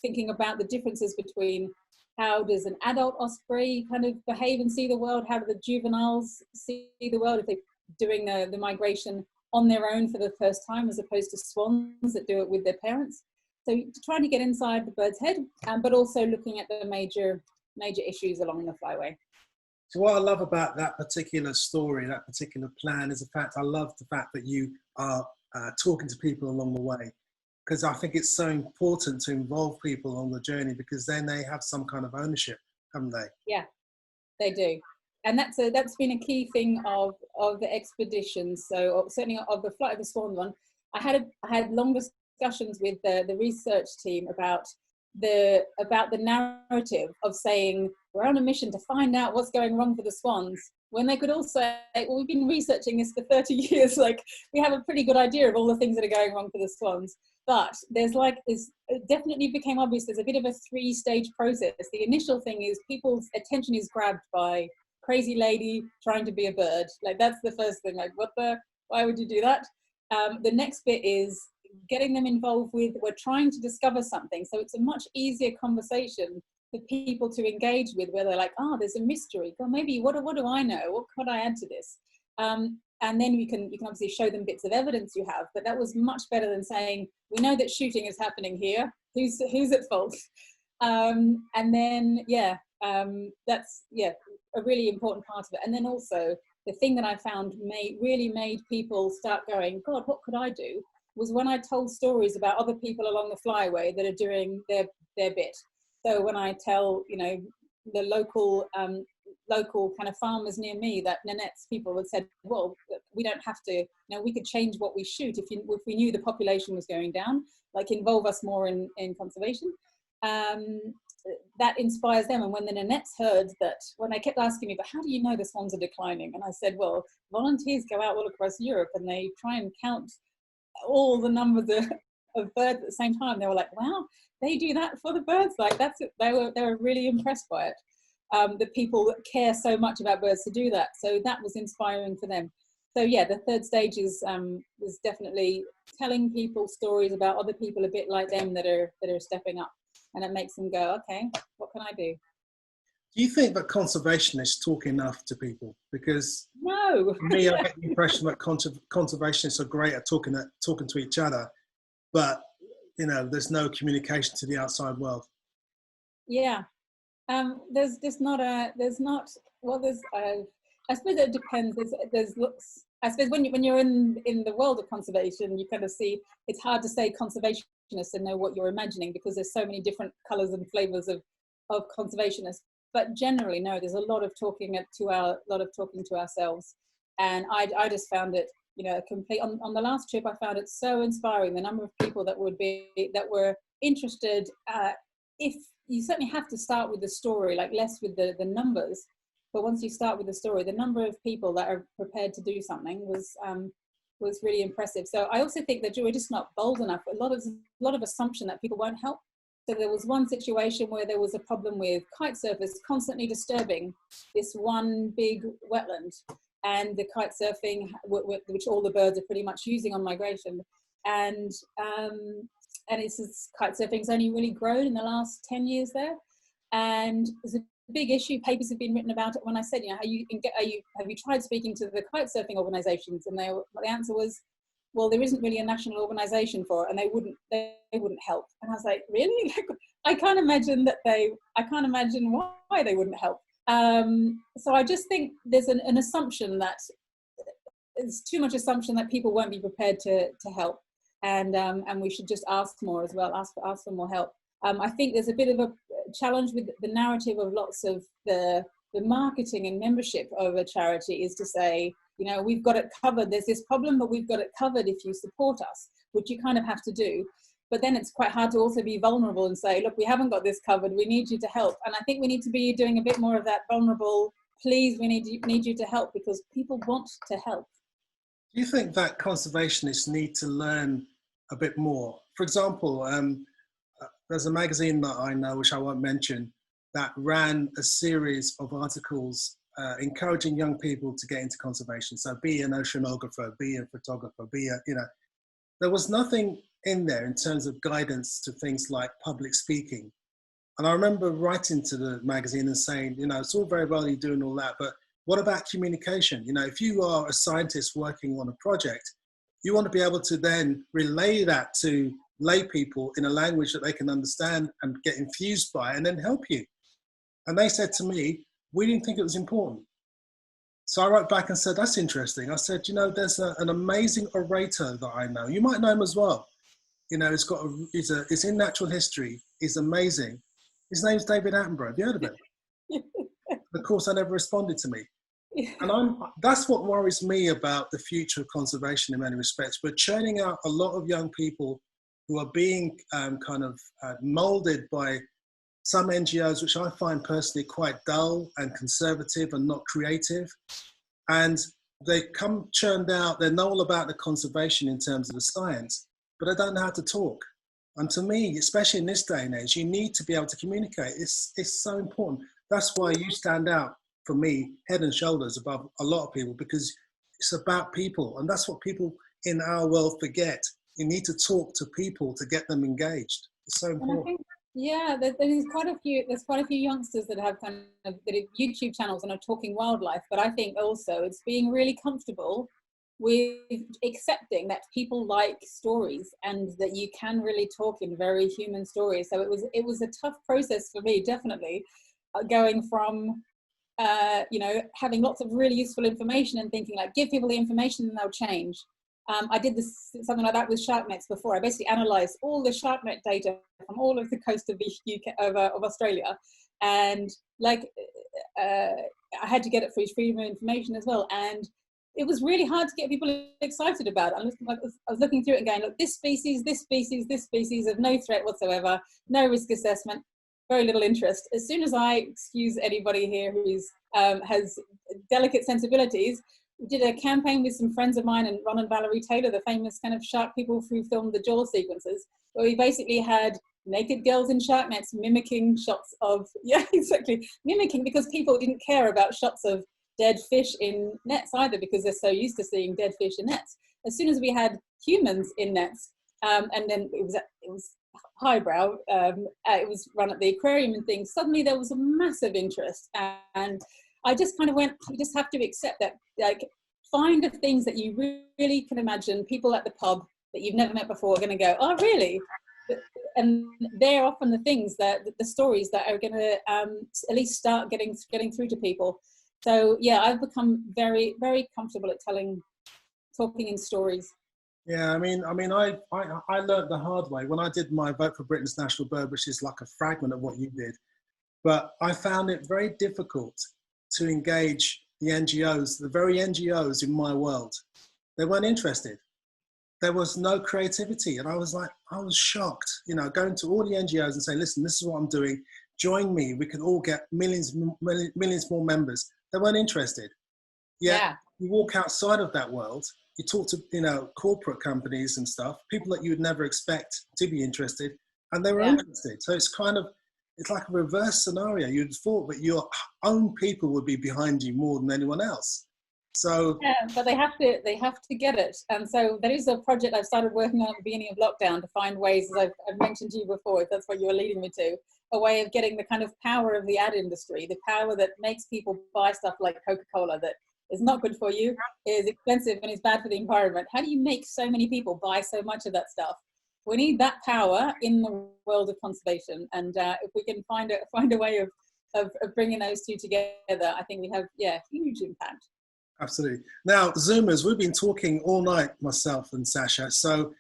Speaker 2: thinking about the differences between how does an adult Osprey kind of behave and see the world, how do the juveniles see the world if they're doing the migration on their own for the first time, as opposed to swans that do it with their parents. So trying to get inside the bird's head, but also looking at the major issues along the flyway.
Speaker 1: So what I love about that particular story, that particular plan, is I love the fact that you are talking to people along the way, because I think it's so important to involve people on the journey, because then they have some kind of ownership, haven't they?
Speaker 2: Yeah, they do. And that's been a key thing of the expeditions. So certainly of the Flight of the Swan one, I had long discussions with the research team about the narrative of saying we're on a mission to find out what's going wrong for the swans, when they could also say, well, we've been researching this for 30 years, like we have a pretty good idea of all the things that are going wrong for the swans. But there's it definitely became obvious there's a bit of a 3-stage process. The initial thing is people's attention is grabbed by crazy lady trying to be a bird. Like that's the first thing, like why would you do that? The next bit is getting them involved with, we're trying to discover something. So it's a much easier conversation for people to engage with, where they're like, oh, there's a mystery. Well, maybe what do I know? What could I add to this? And then you can obviously show them bits of evidence you have, but that was much better than saying, we know that shooting is happening here. Who's at fault? And then, that's, a really important part of it. And then also the thing that I found really made people start going, God, what could I do? Was when I told stories about other people along the flyway that are doing their bit. So when I tell, the local kind of farmers near me, that Nanette's people had said, well, we don't have to, we could change what we shoot if we knew the population was going down, like involve us more in conservation. That inspires them. And when the Nanettes heard that, when they kept asking me, but how do you know the swans are declining? And I said, well, volunteers go out all across Europe and they try and count all the numbers of birds at the same time. They were like, wow, they do that for the birds. Like that's it. They were really impressed by it. That people care so much about birds to do that. So that was inspiring for them. So yeah, the third stage is definitely telling people stories about other people a bit like them that are stepping up, and it makes them go, okay, what can I do?
Speaker 1: Do you think that conservationists talk enough to people? Because
Speaker 2: no,
Speaker 1: for me, I get the impression that conservationists are great at talking to each other, but there's no communication to the outside world.
Speaker 2: Yeah, there's I suppose it depends. There's looks. I suppose when you're in the world of conservation, you kind of see it's hard to say conservationists and know what you're imagining, because there's so many different colours and flavours of conservationists. But generally, no, there's a lot of talking to ourselves, and I just found it, complete. On the last trip, I found it so inspiring. The number of people that were interested. If you certainly have to start with the story, like less with the numbers, but once you start with the story, the number of people that are prepared to do something was really impressive. So I also think that we're just not bold enough. A lot of assumption that people won't help. So there was one situation where there was a problem with kite surfers constantly disturbing this one big wetland, and the kite surfing, which all the birds are pretty much using on migration, and kite surfing's only really grown in the last 10 years there, and there's a big issue. Papers have been written about it. When I said, have you tried speaking to the kite surfing organisations? And the answer was, well, there isn't really a national organisation for it, and they wouldn't help. And I was like, really? I can't imagine why they wouldn't help. So I just think there's an assumption that there's too much assumption that people won't be prepared to help, and we should just ask more as well, ask for more help. I think there's a bit of a challenge with the narrative of lots of the marketing and membership of a charity is to say, we've got it covered. There's this problem, but we've got it covered if you support us, which you kind of have to do. But then it's quite hard to also be vulnerable and say, look, we haven't got this covered. We need you to help. And I think we need to be doing a bit more of that vulnerable, please, we need you to help, because people want to help.
Speaker 1: Do you think that conservationists need to learn a bit more? For example, there's a magazine that I know, which I won't mention, that ran a series of articles encouraging young people to get into conservation. So be an oceanographer, be a photographer, there was nothing in there in terms of guidance to things like public speaking. And I remember writing to the magazine and saying, it's all very well you doing all that, but what about communication? If you are a scientist working on a project, you want to be able to then relay that to lay people in a language that they can understand and get infused by, and then help you. And they said to me, we didn't think it was important. So I wrote back and said, that's interesting. I said, there's an amazing orator that I know. You might know him as well. It's in natural history. He's amazing. His name's David Attenborough. Have you heard of him? Of course, I never responded to me. And that's what worries me about the future of conservation in many respects. We're churning out a lot of young people who are being molded by some NGOs, which I find personally quite dull and conservative and not creative. And they come churned out, they know all about the conservation in terms of the science, but they don't know how to talk. And to me, especially in this day and age, you need to be able to communicate. It's so important. That's why you stand out for me, head and shoulders above a lot of people, because it's about people. And that's what people in our world forget. You need to talk to people to get them engaged. It's so important.
Speaker 2: Yeah, there's quite a few youngsters that have kind of that have YouTube channels and are talking wildlife, but I think also it's being really comfortable with accepting that people like stories and that you can really talk in very human stories. So it was a tough process for me, definitely, going from you know, having lots of really useful information and thinking like, give people the information and they'll change. I did something like that with shark nets before. I basically analysed all the shark net data from all of the coast of the UK, of Australia, and like I had to get it for freedom of information as well. And it was really hard to get people excited about it. I was looking through it and going, look, this species, this species, this species of no threat whatsoever, no risk assessment, very little interest. As soon as I excuse anybody here who is has delicate sensibilities, we did a campaign with some friends of mine and Ron and Valerie Taylor, the famous kind of shark people who filmed the jaw sequences, where we basically had naked girls in shark nets mimicking shots of, yeah, exactly, mimicking, because people didn't care about shots of dead fish in nets either, because they're so used to seeing dead fish in nets. As soon as we had humans in nets, and then it was highbrow, it was run at the aquarium and things, suddenly there was a massive interest. And I just kind of went, you just have to accept that, like, find the things that you really can imagine people at the pub that you've never met before are going to go, oh, really? And they're often the things that, the stories that are going to at least start getting through to people. So yeah, I've become very, very comfortable at talking in stories.
Speaker 1: Yeah, I mean, I learned the hard way when I did my Vote for Britain's National Bird, which is like a fragment of what you did. But I found it very difficult to engage the NGOs, the very NGOs in my world. They weren't interested. There was no creativity. And I was shocked, you know, going to all the NGOs and saying, listen, this is what I'm doing. Join me. We can all get millions more members. They weren't interested. Yet, yeah. You walk outside of that world, you talk to, you know, corporate companies and stuff, people that you would never expect to be interested, and they were interested. So it's like a reverse scenario. You'd have thought that your own people would be behind you more than anyone else. So
Speaker 2: yeah, but they have to get it. And so there is a project I've started working on at the beginning of lockdown to find ways, as I've mentioned to you before, if that's what you were leading me to, a way of getting the kind of power of the ad industry, the power that makes people buy stuff like Coca-Cola that is not good for you, is expensive and is bad for the environment. How do you make so many people buy so much of that stuff? We need that power in the world of conservation, and if we can find a way of bringing those two together, I think we have huge impact.
Speaker 1: Absolutely. Now, Zoomers, we've been talking all night, myself and Sacha. So,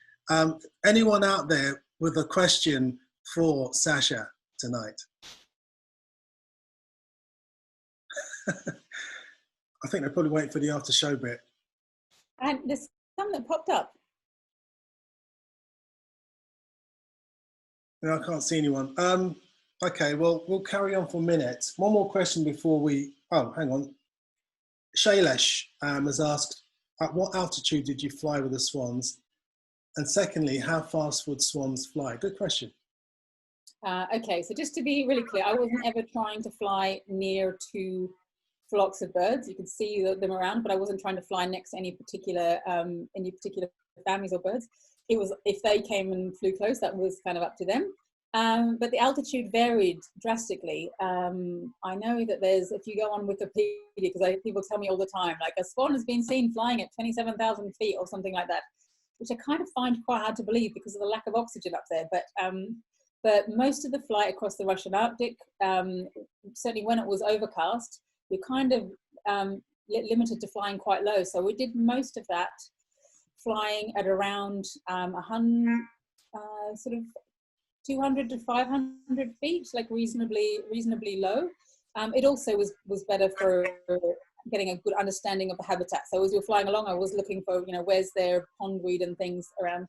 Speaker 1: anyone out there with a question for Sacha tonight? I think they're probably waiting for the after show bit.
Speaker 2: And there's some that popped up.
Speaker 1: No, I can't see anyone. Okay, well, we'll carry on for a minute. One more question before we... Oh, hang on. Shailesh has asked, at what altitude did you fly with the swans? And secondly, how fast would swans fly? Good question.
Speaker 2: Okay, so just to be really clear, I wasn't ever trying to fly near to flocks of birds. You could see them around, but I wasn't trying to fly next to any particular families or birds. It was, if they came and flew close, that was kind of up to them. But the altitude varied drastically. I know that if you go on Wikipedia, because people tell me all the time, like a swan has been seen flying at 27,000 feet or something like that, which I kind of find quite hard to believe because of the lack of oxygen up there. But most of the flight across the Russian Arctic, certainly when it was overcast, we kind of limited to flying quite low. So we did most of that flying at around 200 to 500 feet, like reasonably low. It also was better for getting a good understanding of the habitat. So as we were flying along, I was looking for, you know, where's there pondweed and things around.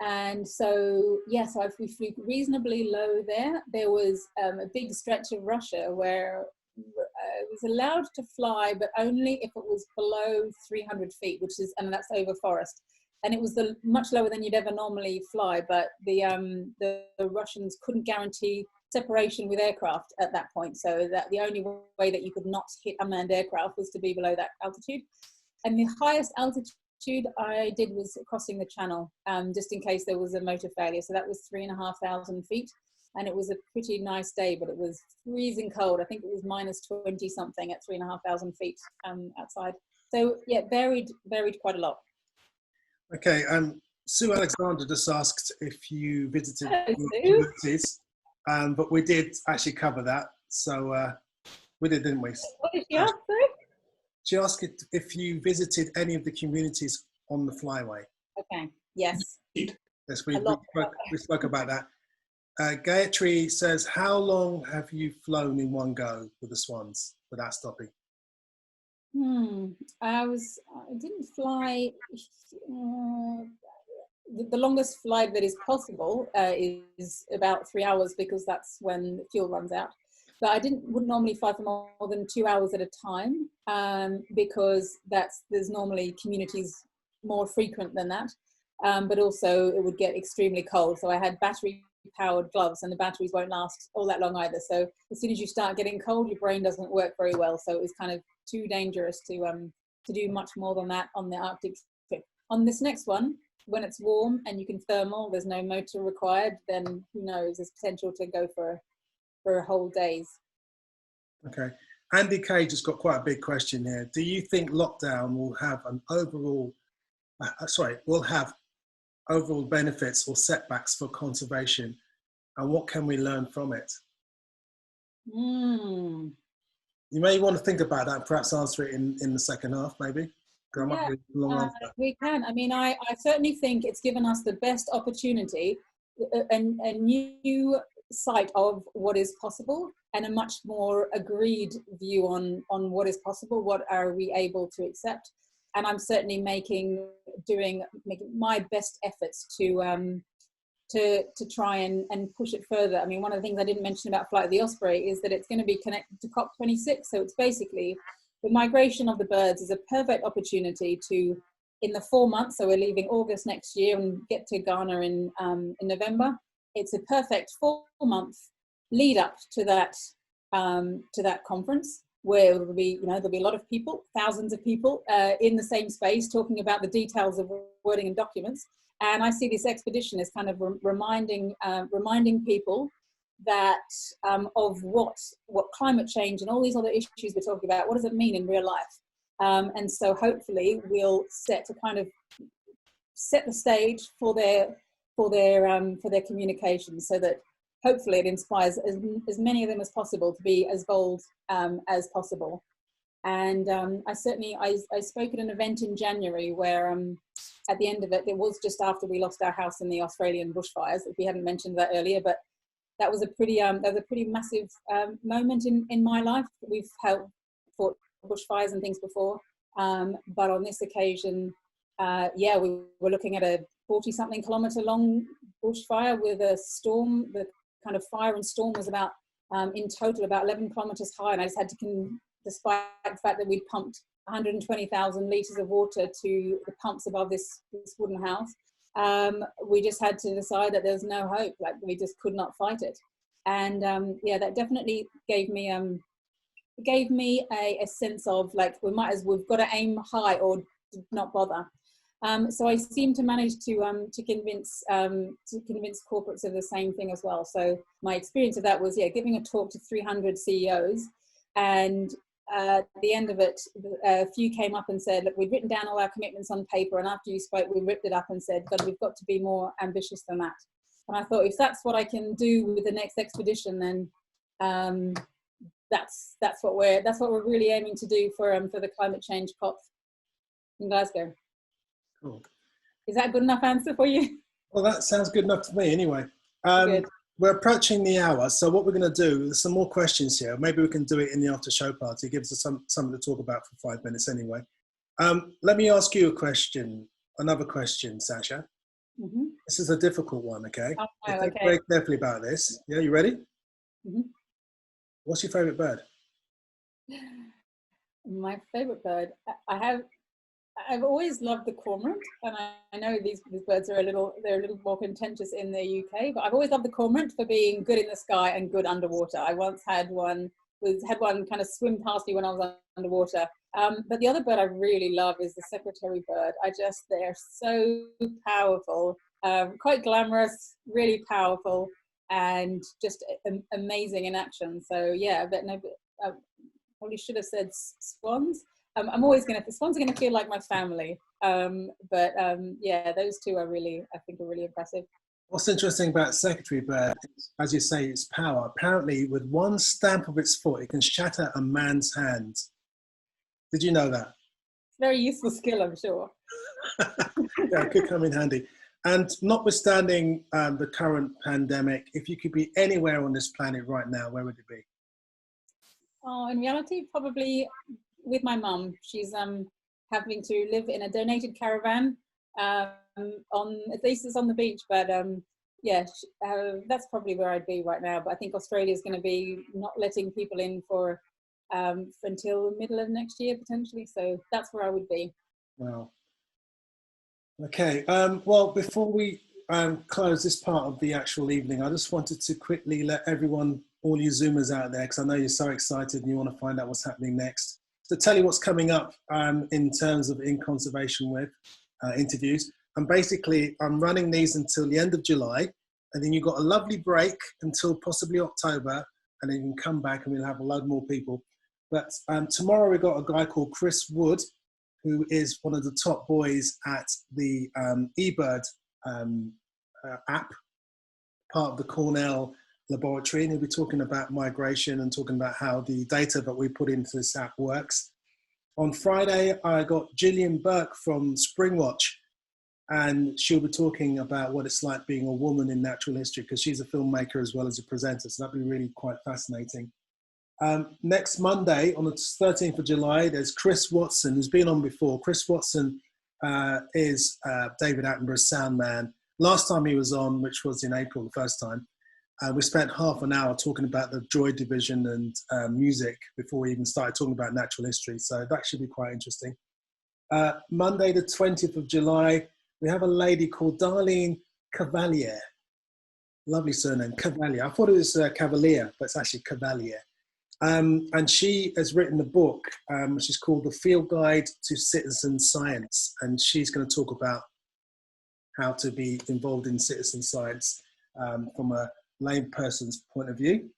Speaker 2: And so, so we flew reasonably low there. There was a big stretch of Russia where it was allowed to fly, but only if it was below 300 feet, and that's over forest. And it was much lower than you'd ever normally fly, but the Russians couldn't guarantee separation with aircraft at that point. So that the only way that you could not hit unmanned aircraft was to be below that altitude. And the highest altitude I did was crossing the channel, just in case there was a motor failure. So that was 3,500 feet. And it was a pretty nice day, but it was freezing cold. I think it was minus 20 something at 3,500 feet outside. So yeah, varied quite a lot.
Speaker 1: Okay, Sue Alexander just asked if you visited communities, but we did actually cover that. So we did, didn't we?
Speaker 2: What did she ask, sorry?
Speaker 1: She asked if you visited any of the communities on the flyway.
Speaker 2: Okay, yes.
Speaker 1: Yes, we spoke about that. Gayatri says, how long have you flown in one go with the Swans without stopping?
Speaker 2: I didn't fly. The longest flight that is possible is about 3 hours, because that's when the fuel runs out. But I wouldn't normally fly for more than 2 hours at a time, because there's normally communities more frequent than that. But also it would get extremely cold. So I had battery-powered gloves, and the batteries won't last all that long either. So as soon as you start getting cold, your brain doesn't work very well. So it was kind of too dangerous to do much more than that on the Arctic trip. On this next one, when it's warm and you can thermal, there's no motor required, then who knows, there's potential to go for whole days.
Speaker 1: Okay. Andy K just got quite a big question here. Do you think lockdown will have overall benefits or setbacks for conservation, and what can we learn from it? You may want to think about that and perhaps answer it in the second half, maybe.
Speaker 2: We can. I mean, I certainly think it's given us the best opportunity, a new sight of what is possible, and a much more agreed view on what is possible, what are we able to accept. And I'm certainly making my best efforts to try and push it further. I mean, one of the things I didn't mention about Flight of the Osprey is that it's going to be connected to COP26. So it's basically, the migration of the birds is a perfect opportunity to, in the 4 months, so we're leaving August next year and get to Ghana in November. It's a perfect 4-month lead up to that conference, where there'll be a lot of people, thousands of people in the same space talking about the details of wording and documents. And I see this expedition as kind of reminding people that of what climate change and all these other issues we're talking about, what does it mean in real life? And so hopefully we'll set the stage for their communications, so that hopefully it inspires as many of them as possible to be as bold as possible. And I spoke at an event in January where at the end of it was just after we lost our house in the Australian bushfires, if we hadn't mentioned that earlier, but that was a pretty massive moment in my life. We've fought bushfires and things before, but on this occasion, we were looking at a 40-something kilometre long bushfire with a storm. The kind of fire and storm was about in total about 11 kilometres high, and I just had to, despite the fact that we'd pumped 120,000 litres of water to the pumps above this wooden house, we just had to decide that there's no hope, like we just could not fight it. And that definitely gave me a sense of like we've got to aim high or not bother. So I seem to manage to convince corporates of the same thing as well. So my experience of that was giving a talk to 300 CEOs, and at the end of it, a few came up and said, look, we'd written down all our commitments on paper, and after you spoke, we ripped it up and said, God, we've got to be more ambitious than that. And I thought, if that's what I can do with the next expedition, then that's what we're really aiming to do for the climate change COP in Glasgow.
Speaker 1: Cool.
Speaker 2: Is that a good enough answer for you?
Speaker 1: Well, that sounds good enough to me anyway.
Speaker 2: Good.
Speaker 1: We're approaching the hour, so what we're going to do, there's some more questions here. Maybe we can do it in the after show party. It gives us something to talk about for 5 minutes anyway. Let me ask you another question, Sacha.
Speaker 2: Mm-hmm.
Speaker 1: This is a difficult one, okay?
Speaker 2: Oh,
Speaker 1: So
Speaker 2: no,
Speaker 1: think
Speaker 2: okay.
Speaker 1: very carefully about this. Yeah, you ready?
Speaker 2: Mhm.
Speaker 1: What's your favourite bird?
Speaker 2: My favorite bird, I've always loved the cormorant, and I know these birds are they're a little more contentious in the UK, but I've always loved the cormorant for being good in the sky and good underwater. I once had one kind of swim past me when I was underwater. But the other bird I really love is the secretary bird. They're so powerful, quite glamorous, really powerful, and just amazing in action. So yeah, but no, I probably should have said swans. I'm always the swans are gonna feel like my family. Yeah, those two are I think are really impressive.
Speaker 1: What's interesting about secretary bird, as you say, its power. Apparently, with one stamp of its foot, it can shatter a man's hand. Did you know that?
Speaker 2: Very useful skill, I'm sure.
Speaker 1: Yeah, it could come in handy. And notwithstanding the current pandemic, if you could be anywhere on this planet right now, where would it be?
Speaker 2: Oh, in reality, probably with my mum. She's having to live in a donated caravan. At least it's on the beach, but yeah, that's probably where I'd be right now. But I think Australia is going to be not letting people in for until the middle of next year potentially. So that's where I would be.
Speaker 1: Wow. Okay. Well, before we close this part of the actual evening, I just wanted to quickly let everyone, all you Zoomers out there, because I know you're so excited and you want to find out what's happening next, to tell you what's coming up in terms of In Conservation With interviews. And basically, I'm running these until the end of July, and then you've got a lovely break until possibly October, and then you can come back and we'll have a load more people. But tomorrow we've got a guy called Chris Wood, who is one of the top boys at the eBird app, part of the Cornell laboratory, and he'll be talking about migration and talking about how the data that we put into this app works. On Friday, I got Gillian Burke from Springwatch, and she'll be talking about what it's like being a woman in natural history, because she's a filmmaker as well as a presenter, so that'll be really quite fascinating. Next Monday, on the 13th of July, there's Chris Watson, who's been on before. Chris Watson is David Attenborough's sound man. Last time he was on, which was in April, the first time, we spent half an hour talking about the Droid division and music before we even started talking about natural history. So that should be quite interesting. Monday, the 20th of July, we have a lady called Darlene Cavalier. Lovely surname, Cavalier. I thought it was Cavalier, but it's actually Cavalier. And she has written a book, which is called The Field Guide to Citizen Science. And she's going to talk about how to be involved in citizen science from a lay person's point of view.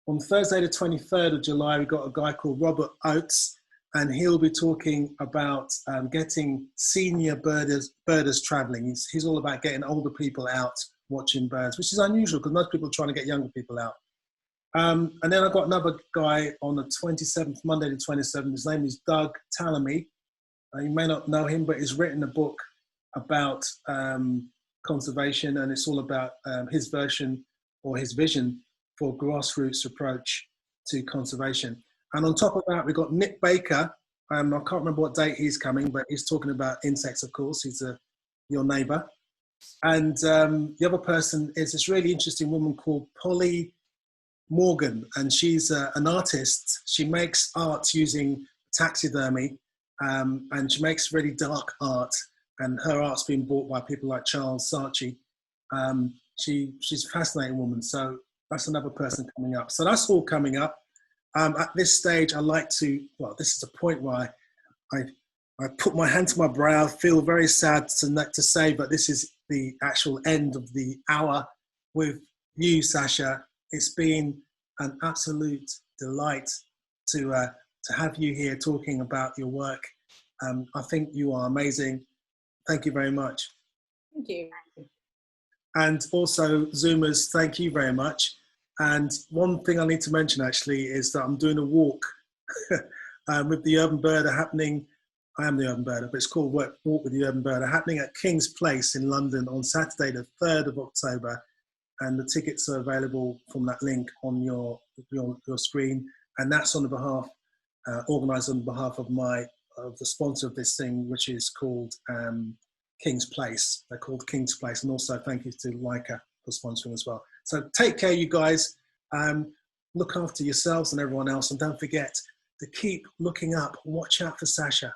Speaker 1: On Thursday, the 23rd of July, we've got a guy called Robert Oates, and he'll be talking about getting senior birders traveling. He's all about getting older people out watching birds, which is unusual because most people are trying to get younger people out. And then I've got another guy on the 27th, Monday the 27th. His name is Doug Ptolemy. You may not know him, but he's written a book about conservation, and it's all about his version or his vision for grassroots approach to conservation. And on top of that, we've got Nick Baker. I can't remember what date he's coming, but he's talking about insects, of course. He's your neighbour. And the other person is this really interesting woman called Polly Morgan, and she's an artist. She makes art using taxidermy, and she makes really dark art, and her art's been bought by people like Charles Saatchi. She's a fascinating woman, so that's another person coming up. So that's all coming up. At this stage, I like to, well, this is a point where I put my hand to my brow, feel very sad to say, but this is the actual end of the hour with you, Sacha. It's been an absolute delight to have you here talking about your work. I think you are amazing. Thank you very much.
Speaker 2: Thank you.
Speaker 1: And also, Zoomers, thank you very much. And one thing I need to mention actually is that I'm doing a walk with the Urban Birder happening. I am the Urban Birder, but it's called Walk with the Urban Birder, happening at King's Place in London on Saturday, the 3rd of October. And the tickets are available from that link on your screen. And that's on behalf, organised on behalf of the sponsor of this thing, which is called King's Place. They're called King's Place. And also thank you to Leica for sponsoring as well. So take care, you guys. Look after yourselves and everyone else. And don't forget to keep looking up. Watch out for Sacha.